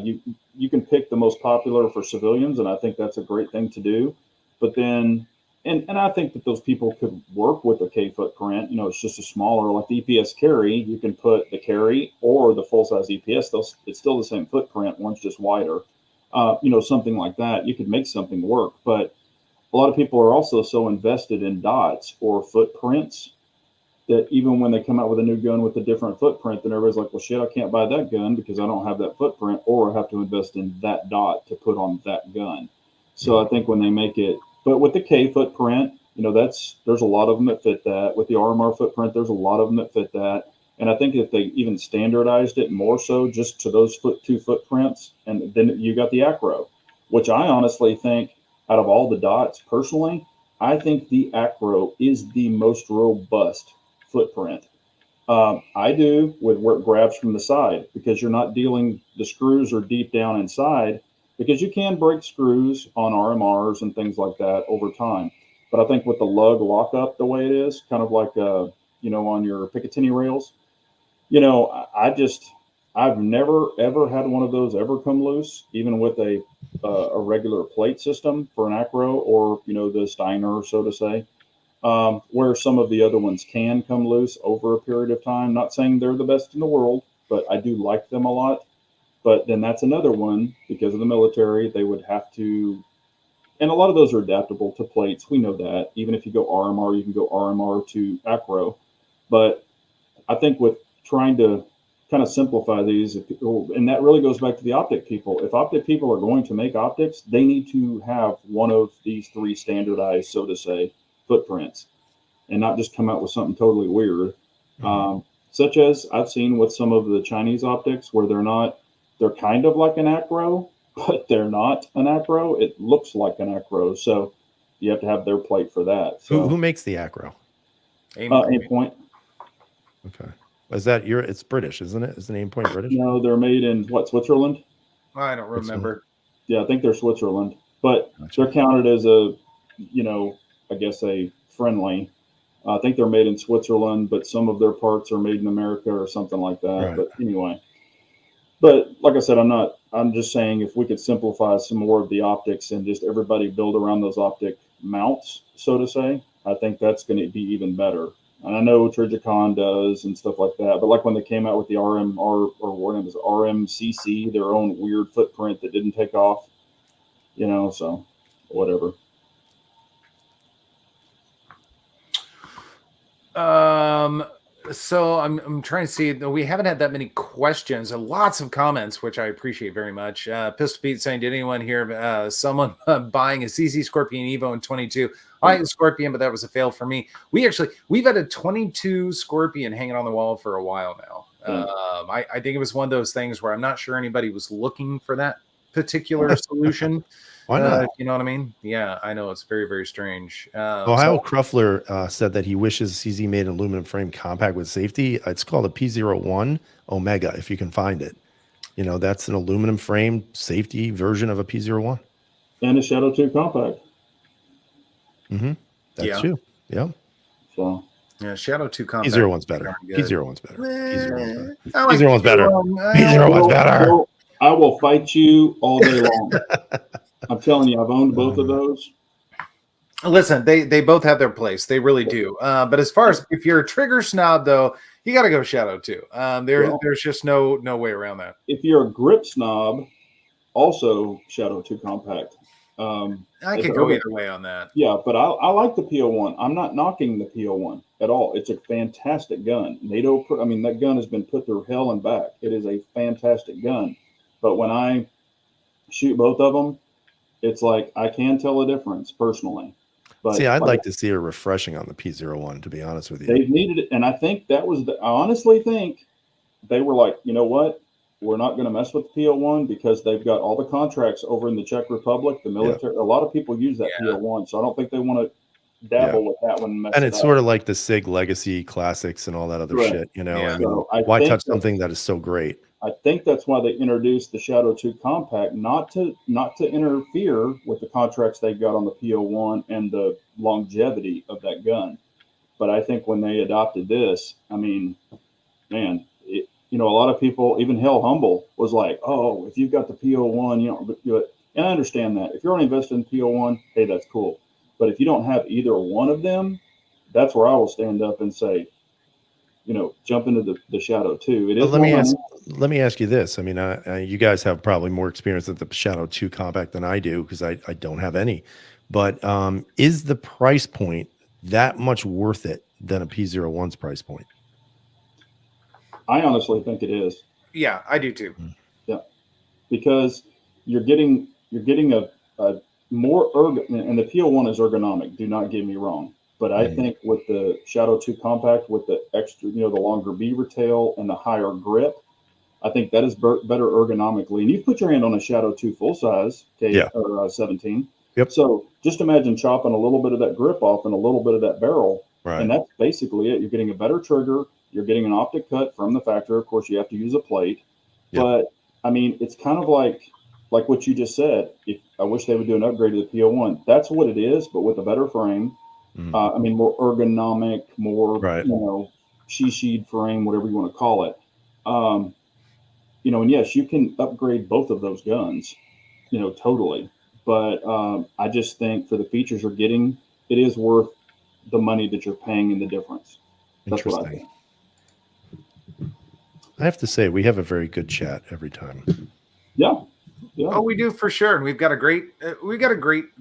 you can pick the most popular for civilians, and I think that's a great thing to do. But then, and I think that those people could work with a K footprint. It's just a smaller, like the EPS carry. You can put the carry or the full size EPS. It's still the same footprint. One's just wider. Something like that. You could make something work. But a lot of people are also so invested in dots or footprints that even when they come out with a new gun with a different footprint, then everybody's like, well, shit, I can't buy that gun because I don't have that footprint, or I have to invest in that dot to put on that gun. So I think when they make it, but with the K footprint, there's a lot of them that fit that. With the RMR footprint, there's a lot of them that fit that. And I think if they even standardized it more so just to those two footprints, and then you got the Acro, which I honestly think out of all the dots, personally, I think the Acro is the most robust footprint. I do with where it grabs from the side, because you're not dealing, the screws are deep down inside, because you can break screws on RMRs and things like that over time. But I think with the lug lockup the way it is, kind of like on your Picatinny rails, I've never ever had one of those ever come loose, even with a regular plate system for an Acro or the Steiner, so to say. Where some of the other ones can come loose over a period of time. Not saying they're the best in the world, but I do like them a lot. But then that's another one, because of the military, they would have to, and a lot of those are adaptable to plates. We know that. Even if you go RMR, you can go RMR to Acro. But I think with trying to kind of simplify these, and that really goes back to the optic people. If optic people are going to make optics, they need to have one of these three standardized, so to say, footprints, and not just come out with something totally weird. Such as I've seen with some of the Chinese optics, where they're kind of like an Acro, but they're not an Acro. It looks like an Acro, so you have to have their plate for that. So Who makes the Acro? Aimpoint. Okay. Is that it's British, isn't it? Isn't Aimpoint British? No, they're made in Switzerland? I don't remember. Yeah, I think they're Switzerland, but Gotcha. they're counted as I guess a friendly. I think they're made in Switzerland, but some of their parts are made in America or something like that. Right. But anyway, but like I said, I'm just saying, if we could simplify some more of the optics and just everybody build around those optic mounts, so to say, I think that's going to be even better. And I know Trigicon does and stuff like that, but like when they came out with the RMR, or what it was, RMCC, their own weird footprint that didn't take off, so whatever. So I'm trying to see. We haven't had that many questions. Lots of comments, which I appreciate very much. Pistol Pete saying, "Did anyone hear someone buying a CC Scorpion Evo in 22? I had a Scorpion, but that was a fail for me. We've had a 22 Scorpion hanging on the wall for a while now. I think it was one of those things where I'm not sure anybody was looking for that particular solution." Why not? You know what I mean? Yeah, I know, it's very, very strange. Ohio Cruffler said that he wishes CZ made an aluminum frame compact with safety. It's called a P01 Omega, if you can find it. That's an aluminum frame safety version of a P01. And a Shadow 2 compact. That's true. Yeah. So yeah, Shadow 2 compact. P01's better. P01's better. I like P01's better. P01's better. I will fight you all day long. I'm telling you, I've owned both of those. Listen, they both have their place. They really do. But as far as if you're a trigger snob, though, you got to go Shadow 2. There's just no way around that. If you're a grip snob, also Shadow 2 compact. I could go either way on that. Yeah, but I like the P01. I'm not knocking the P01 at all. It's a fantastic gun. That gun has been put through hell and back. It is a fantastic gun. But when I shoot both of them, it's like I can tell a difference personally. But see, I'd like to see a refreshing on the P01, to be honest with you. They've needed it, and I think I honestly think they were like, you know what? We're not going to mess with the P01 because they've got all the contracts over in the Czech Republic, the military. Yeah. A lot of people use that P01, so I don't think they want to dabble with that one. And it's sort of like the SIG Legacy Classics and all that other shit, why touch something that is so great? I think that's why they introduced the Shadow 2 compact, not to interfere with the contracts they got on the P01 and the longevity of that gun. But I think when they adopted this, a lot of people, even Hell Humble, was like, "Oh, if you've got the P01, you don't do it." And I understand that. If you're only invested in P01, hey, that's cool. But if you don't have either one of them, that's where I will stand up and say, jump into the Shadow 2. It is Let more me money. let me ask you this. I mean, you guys have probably more experience with the Shadow 2 compact than I do because I don't have any. But is the price point that much worth it than a P01's price point? I honestly think it is. Yeah, I do too. Yeah, because you're getting a more and the PO1 is ergonomic. Do not get me wrong, but I think with the Shadow 2 compact, with the extra, the longer beaver tail and the higher grip, I think that is better ergonomically. And you put your hand on a Shadow 2 full size, okay, Yeah. or 17. Yep. So just imagine chopping a little bit of that grip off and a little bit of that barrel, Right. and that's basically it. You're getting a better trigger. You're getting an optic cut from the factory. Of course, you have to use a plate, Yep. but I mean, it's kind of like what you just said. If I wish they would do an upgrade to the PO1. That's what it is, but with a better frame. I mean, more ergonomic, more Right. sheed frame, whatever you want to call it. And yes, you can upgrade both of those guns, totally. But I just think for the features you're getting, it is worth the money that you're paying in the difference. That's what I think. I have to say, we have a very good chat every time. Yeah. Yeah. Oh, we do for sure, and we've got a great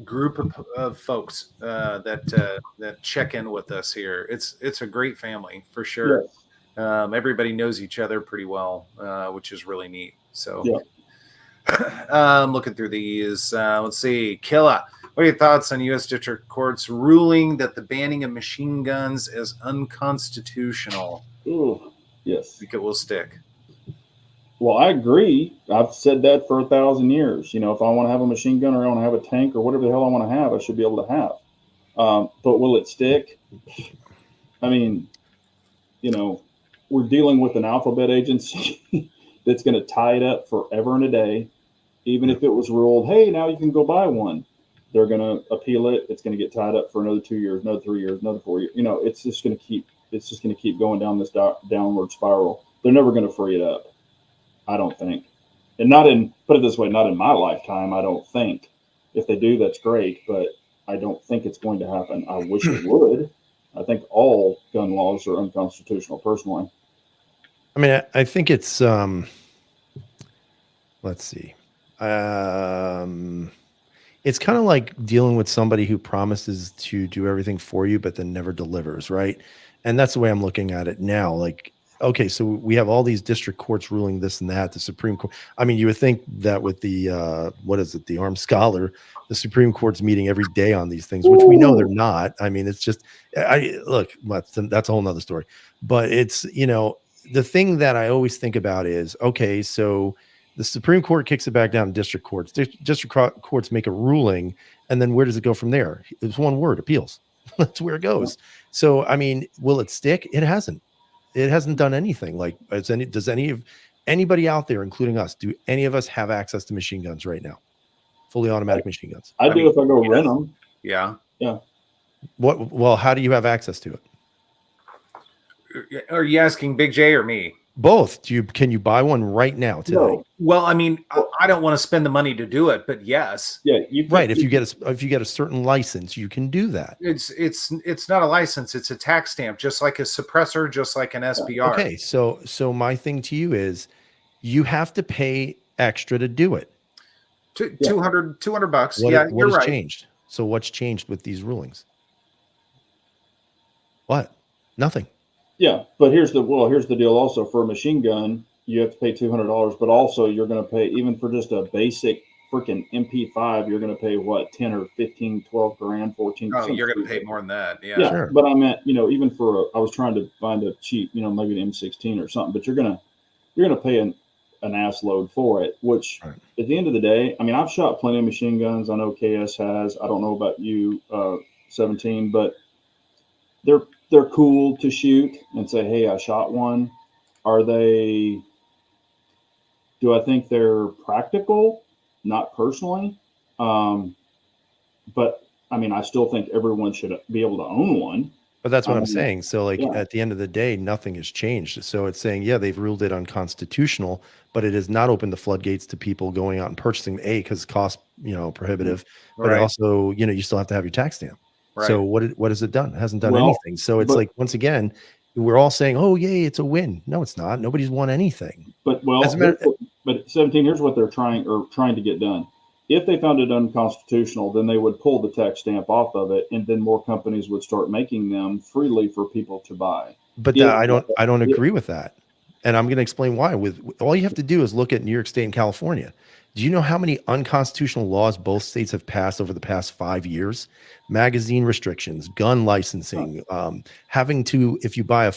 group of folks that check in with us here. It's a great family for sure. Yes. Everybody knows each other pretty well, which is really neat. So, looking through these, let's see, Killa. What are your thoughts on U.S. District Court's ruling that the banning of machine guns is unconstitutional? Ooh, yes. Think it will stick. Well, I agree. I've said that for 1,000 years. If I want to have a machine gun or I want to have a tank or whatever the hell I want to have, I should be able to have. But will it stick? I mean, we're dealing with an alphabet agency that's going to tie it up forever and a day. Even if it was ruled, hey, now you can go buy one, they're going to appeal it. It's going to get tied up for another 2 years, another 3 years, another 4 years. It's just going to keep going down this downward spiral. They're never going to free it up, I don't think. And put it this way, not in my lifetime, I don't think. If they do, that's great, but I don't think it's going to happen. I wish it would. I think all gun laws are unconstitutional, personally. I mean, I think it's let's see. It's kind of like dealing with somebody who promises to do everything for you, but then never delivers, right? And that's the way I'm looking at it now. Like, okay, so we have all these district courts ruling this and that, the Supreme Court. I mean, you would think that with the the armed scholar, the Supreme Court's meeting every day on these things, which we know they're not. I mean, it's just, that's a whole nother story. But it's, the thing that I always think about is, okay, so the Supreme Court kicks it back down to district courts. District courts make a ruling, and then where does it go from there? It's one word: appeals. That's where it goes. So, I mean, will it stick? It hasn't. It hasn't done anything. Like, does anybody out there, including us, do any of us have access to machine guns right now? Fully automatic machine guns. I do if I go rent them. Yeah. Yeah. Well, how do you have access to it? Are you asking Big J or me? Both. Can you buy one right now today? No. Well, I mean, I don't want to spend the money to do it, but yes. Yeah, you can, right. If you get a certain license, you can do that. It's not a license, it's a tax stamp, just like a suppressor, just like an SBR. Okay, so my thing to you is you have to pay extra to do it. $200 bucks. What you're has right. changed? So what's changed with these rulings? What? Nothing. Yeah, but here's the deal. Also, for a machine gun, you have to pay $200, but also you're going to pay, even for just a basic freaking MP5, you're going to pay what, 10 or 15, 12 grand, 14. Oh, you're going to pay more than that. Yeah. Yeah, Sure. but I meant, even for I was trying to find a cheap, maybe an M16 or something, but you're going to pay an ass load for it, which right. At the end of the day, I mean, I've shot plenty of machine guns. I know KS has. I don't know about you, 17, but they're cool to shoot and say, hey, I shot one. Do I think they're practical? Not personally. But I mean, I still think everyone should be able to own one. But that's what I'm saying. So like yeah. At the end of the day, nothing has changed. So it's saying, yeah, they've ruled it unconstitutional, but it has not opened the floodgates to people going out and purchasing because cost, prohibitive, but Right. also, you still have to have your tax stamp. So what has it done? It hasn't done Well, anything. So it's but- like, once again, we're all saying, oh, yay, it's a win. No, it's not. Nobody's won anything. But well, As a matter- but 17. Here's what they're trying to get done. If they found it unconstitutional, then they would pull the tax stamp off of it, and then more companies would start making them freely for people to buy. But I don't agree with that. And I'm going to explain why. With all you have to do is look at New York State and California. Do you know how many unconstitutional laws both states have passed over the past 5 years? Magazine restrictions, gun licensing, having to, if you buy a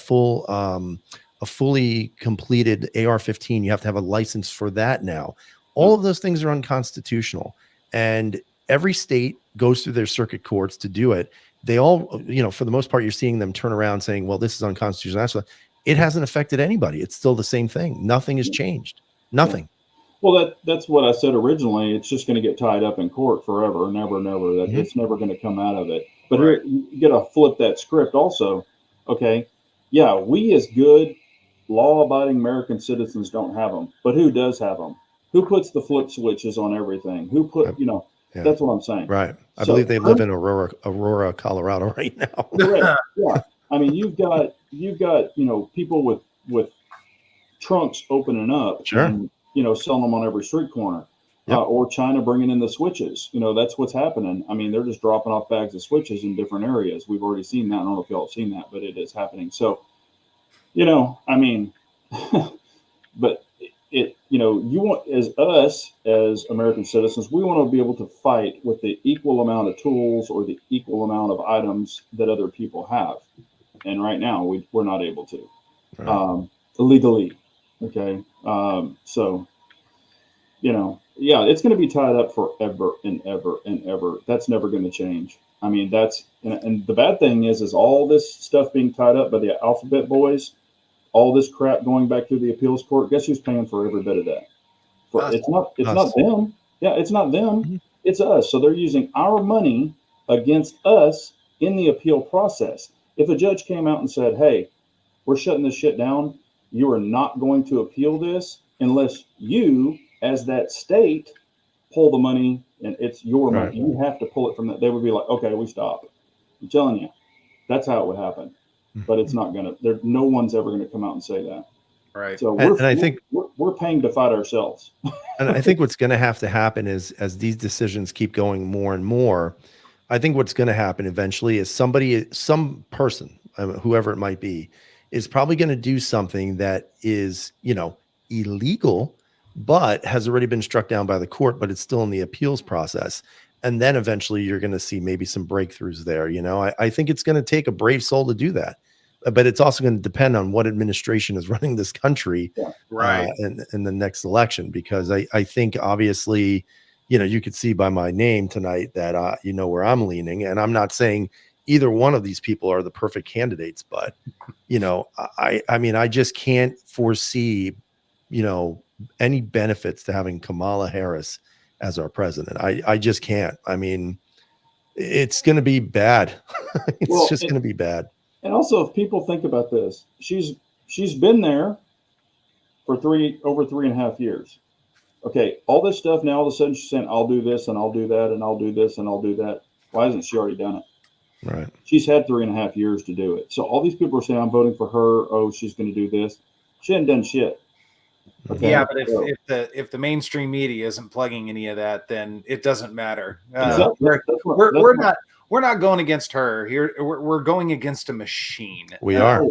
fully completed AR-15, you have to have a license for that now. All of those things are unconstitutional, and every state goes through their circuit courts to do it. They all, for the most part, you're seeing them turn around saying, well, this is unconstitutional. That's what, it hasn't affected anybody. It's still the same thing. Nothing has changed. Nothing. Well, that's what I said originally. It's just going to get tied up in court forever, never. That it's never going to come out of it. But here, you got to flip that script also. Okay, yeah, we as good law-abiding American citizens don't have them, but who does have them? Who puts the flip switches on everything? Who put, that's what I'm saying. Right. I believe they live in Aurora, Colorado right now. Correct. Yeah. I mean, you've got people with trunks opening up, Sure. and selling them on every street corner. Yep. Or China bringing in the switches. That's what's happening. I mean, they're just dropping off bags of switches in different areas. We've already seen that. I don't know if y'all have seen that, but it is happening. So, I mean, but you want, as American citizens, we want to be able to fight with the equal amount of tools or the equal amount of items that other people have. And right now we're not able to, legally. Okay. So, it's going to be tied up forever and ever and ever. That's never going to change. I mean, and the bad thing is all this stuff being tied up by the alphabet boys, all this crap going back through the appeals court. Guess who's paying for every bit of that? It's not them. Yeah, it's not them. Mm-hmm. It's us. So they're using our money against us in the appeal process. If a judge came out and said, "Hey, we're shutting this shit down. You are not going to appeal this unless you, as that state, pull the money, and it's your money. You have to pull it from that." They would be like, "Okay, we stop." I'm telling you, that's how it would happen. But it's not gonna. No one's ever gonna come out and say that. Right. So I think we're paying to fight ourselves. And I think what's going to have to happen is, as these decisions keep going more and more, I think what's going to happen eventually is some person, whoever it might be, is probably going to do something that is, illegal, but has already been struck down by the court, but it's still in the appeals process. And then eventually you're going to see maybe some breakthroughs there. I think it's going to take a brave soul to do that, but it's also going to depend on what administration is running this country in the next election, because I think obviously, you could see by my name tonight that, where I'm leaning, and I'm not saying either one of these people are the perfect candidates, but, I mean, I just can't foresee, any benefits to having Kamala Harris as our president. I just can't. I mean, it's going to be bad. It's just going to be bad. And also, if people think about this, she's been there for over 3.5 years. Okay, all this stuff now, all of a sudden she's saying, "I'll do this and I'll do that and I'll do this and I'll do that." Why hasn't she already done it? Right. She's had 3.5 years to do it. So all these people are saying, "I'm voting for her. Oh, she's going to do this." She hasn't done shit. Okay. Yeah, but if the mainstream media isn't plugging any of that, then it doesn't matter. We're not going against her here. We're going against a machine. We are.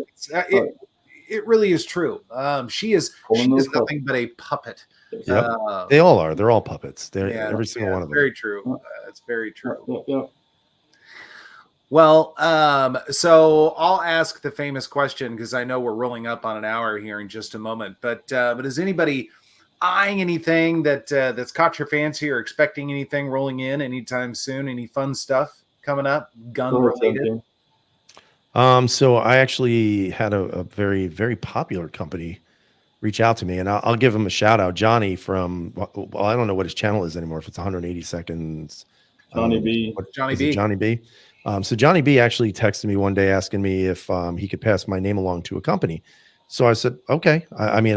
It really is true. She is nothing but a puppet. Yep. They all are. They're all puppets. Every single one of them. Very true. It's very true. Yeah. Well, so I'll ask the famous question, because I know we're rolling up on an hour here in just a moment. But is anybody eyeing anything that's caught your fancy, or expecting anything rolling in anytime soon? Any fun stuff coming up, gun related? So I actually had a very, very popular company reach out to me, and I'll give him a shout out. Johnny from, well, I don't know what his channel is anymore, if it's 180 seconds. Johnny B. Johnny B. So Johnny B actually texted me one day asking me if he could pass my name along to a company. So I said, okay. I mean,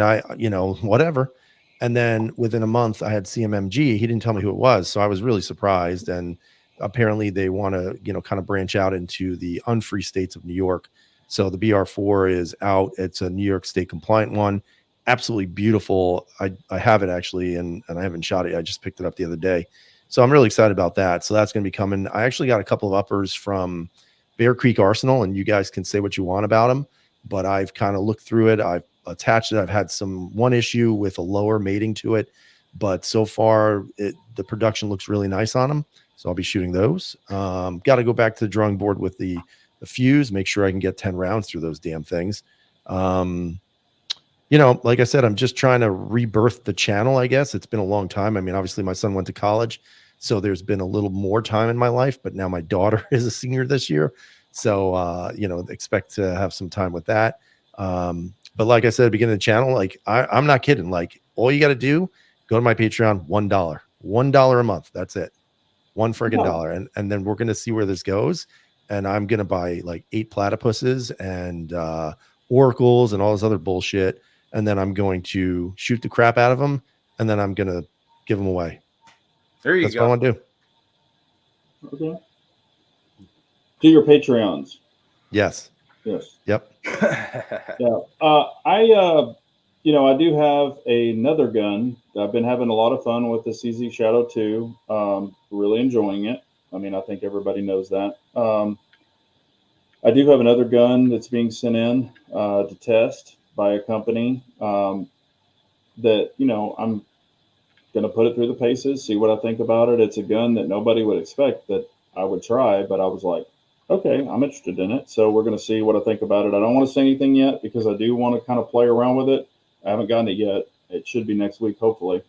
whatever. And then within a month I had CMMG. He didn't tell me who it was. So I was really surprised. And apparently they want to, kind of branch out into the unfree states of New York. So the BR4 is out. It's a New York State compliant one. Absolutely beautiful. I have it actually, and I haven't shot it. I just picked it up the other day. So I'm really excited about that. So that's going to be coming. I actually got a couple of uppers from Bear Creek Arsenal, and you guys can say what you want about them, but I've kind of looked through it. I've attached it. I've had one issue with a lower mating to it, but so far the production looks really nice on them. So I'll be shooting those. Got to go back to the drawing board with the fuse, make sure I can get 10 rounds through those damn things. Like I said, I'm just trying to rebirth the channel, I guess. It's been a long time. I mean, obviously my son went to college, so there's been a little more time in my life, but now my daughter is a senior this year. So, expect to have some time with that. But like I said at the beginning of the channel, like I'm not kidding. Like all you got to do, go to my Patreon, $1 a month. That's it. One friggin' dollar. And then we're going to see where this goes. And I'm going to buy like 8 platypuses and oracles and all this other bullshit. And then I'm going to shoot the crap out of them. And then I'm going to give them away. There you That's go. what I want to do. Okay. Do your Patreons. Yes. Yes. Yep. Yeah. I do have another gun. I've been having a lot of fun with the CZ Shadow 2. Really enjoying it. I mean, I think everybody knows that. I do have another gun that's being sent in to test by a company that, I'm going to put it through the paces, see what I think about it. It's a gun that nobody would expect that I would try, but I was like, okay, I'm interested in it. So we're going to see what I think about it. I don't want to say anything yet because I do want to kind of play around with it. I haven't gotten it yet. It should be next week, hopefully.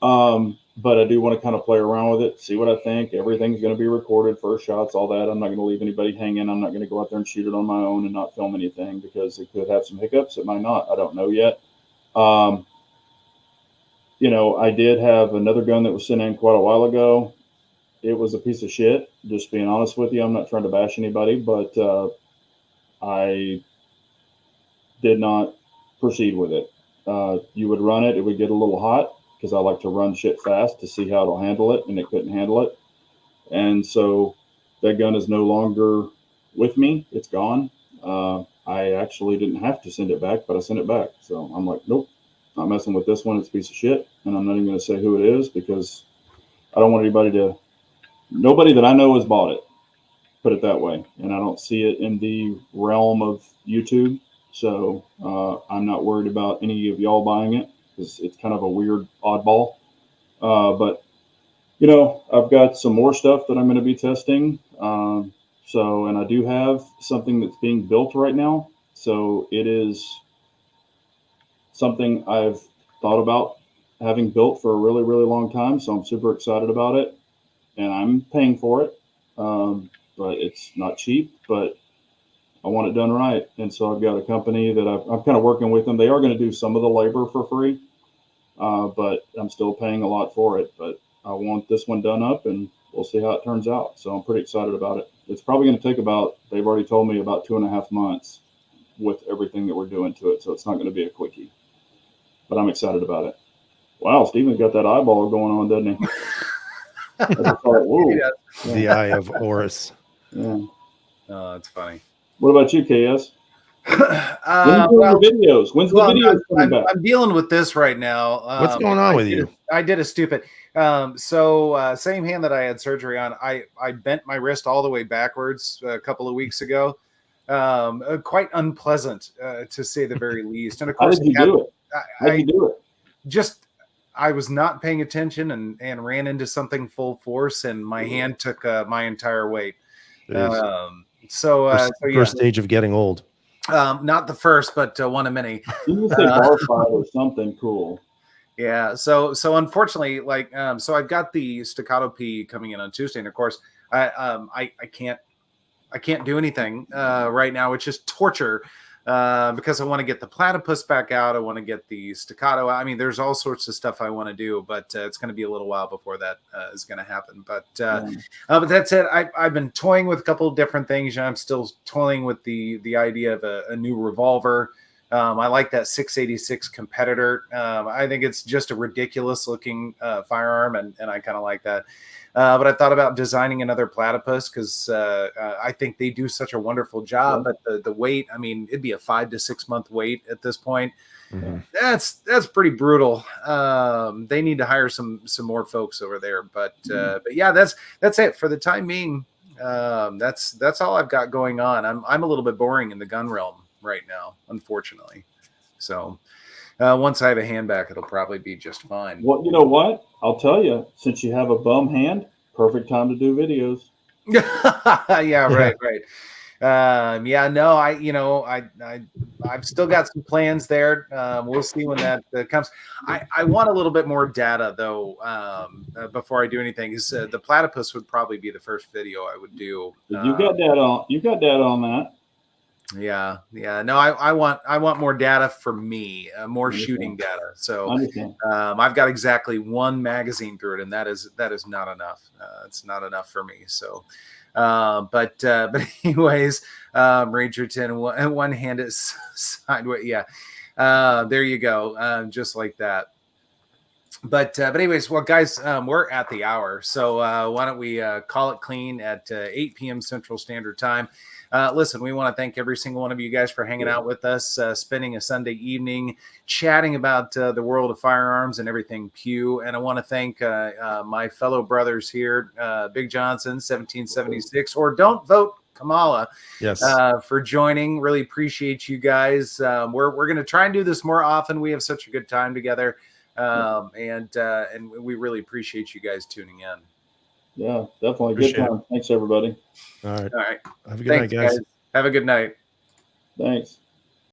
But I do want to kind of play around with it, see what I think. Everything's going to be recorded, first shots, all that. I'm not going to leave anybody hanging. I'm not going to go out there and shoot it on my own and not film anything because it could have some hiccups. It might not. I don't know yet. I did have another gun that was sent in quite a while ago. It was a piece of shit, just being honest with you. I'm not trying to bash anybody, but I did not proceed with it. You would run it, it would get a little hot because I like to run shit fast to see how it'll handle it, and it couldn't handle it. And so that gun is no longer with me. It's gone. I actually didn't have to send it back, but I sent it back. So I'm like, nope, not messing with this one. It's a piece of shit. And I'm not even going to say who it is because I don't want nobody that I know has bought it, put it that way. And I don't see it in the realm of YouTube. So I'm not worried about any of y'all buying it because it's kind of a weird oddball. But I've got some more stuff that I'm going to be testing. And I do have something that's being built right now. So it is something I've thought about having built for a really, really long time. So I'm super excited about it, and I'm paying for it. But it's not cheap, but I want it done right. And so I've got a company that I'm kind of working with them. They are going to do some of the labor for free, but I'm still paying a lot for it. But I want this one done up, and we'll see how it turns out. So I'm pretty excited about it. It's probably going to take they've already told me about 2.5 months with everything that we're doing to it. So it's not going to be a quickie, but I'm excited about it. Wow, Steven's got that eyeball going on, doesn't he? I just thought, whoa. Yeah. The Eye of Horus. Yeah. Oh, that's funny. What about you, KS? When Well, your videos? When's the videos coming back? I'm dealing with this right now. What's going on with you? I did a stupid. Same hand that I had surgery on, I bent my wrist all the way backwards a couple of weeks ago. Quite unpleasant, to say the very least. And of How course, did you do it? How did you do it? I was not paying attention and ran into something full force, and my hand took my entire weight. First stage of getting old. Not the first, but one of many. You can say bar fight or something cool. Yeah. So unfortunately, so I've got the staccato P coming in on Tuesday, and of course, I can't do anything right now. It's just torture because I want to get the platypus back out. I want to get the staccato. I mean, there's all sorts of stuff I want to do, but it's going to be a little while before that is going to happen. But that's it. I've been toying with a couple of different things. I'm still toying with the idea of a new revolver. I like that 686 competitor. I think it's just a ridiculous looking firearm, and I kind of like that. But I thought about designing another platypus because I think they do such a wonderful job. But the wait, I mean, it'd be a 5 to 6 month wait at this point. Mhm. That's pretty brutal. They need to hire some more folks over there. But yeah, that's it for the time being. That's all I've got going on. I'm a little bit boring in the gun realm right now, unfortunately. So once I have a hand back, it'll probably be just fine. Well, you know what? I'll tell you, since you have a bum hand, perfect time to do videos. Yeah, right. Yeah, no, I've still got some plans there. We'll see when that comes. I want a little bit more data though before I do anything. Is the platypus would probably be the first video I would do. You got data on. You got data on that. Yeah. No, I want more data for me, more Understand. shooting data. So I understand. I've got exactly one magazine through it, and that is not enough. It's not enough for me. So, but anyways, Rangerton, one hand is sideways. Yeah, there you go. Just like that. But anyways, well, guys, we're at the hour, so why don't we call it clean at 8 p.m. Central Standard Time. Listen, we want to thank every single one of you guys for hanging out with us, spending a Sunday evening chatting about the world of firearms and everything Pew. And I want to thank my fellow brothers here, Big Johnson, 1776, or Don't Vote Kamala, Yes. for joining. Really appreciate you guys. We're going to try and do this more often. We have such a good time together. And we really appreciate you guys tuning in. Yeah, definitely. Appreciate Good time. Thanks, everybody. All right. All right. Have a good night, Thanks, guys. Have a good night. Thanks.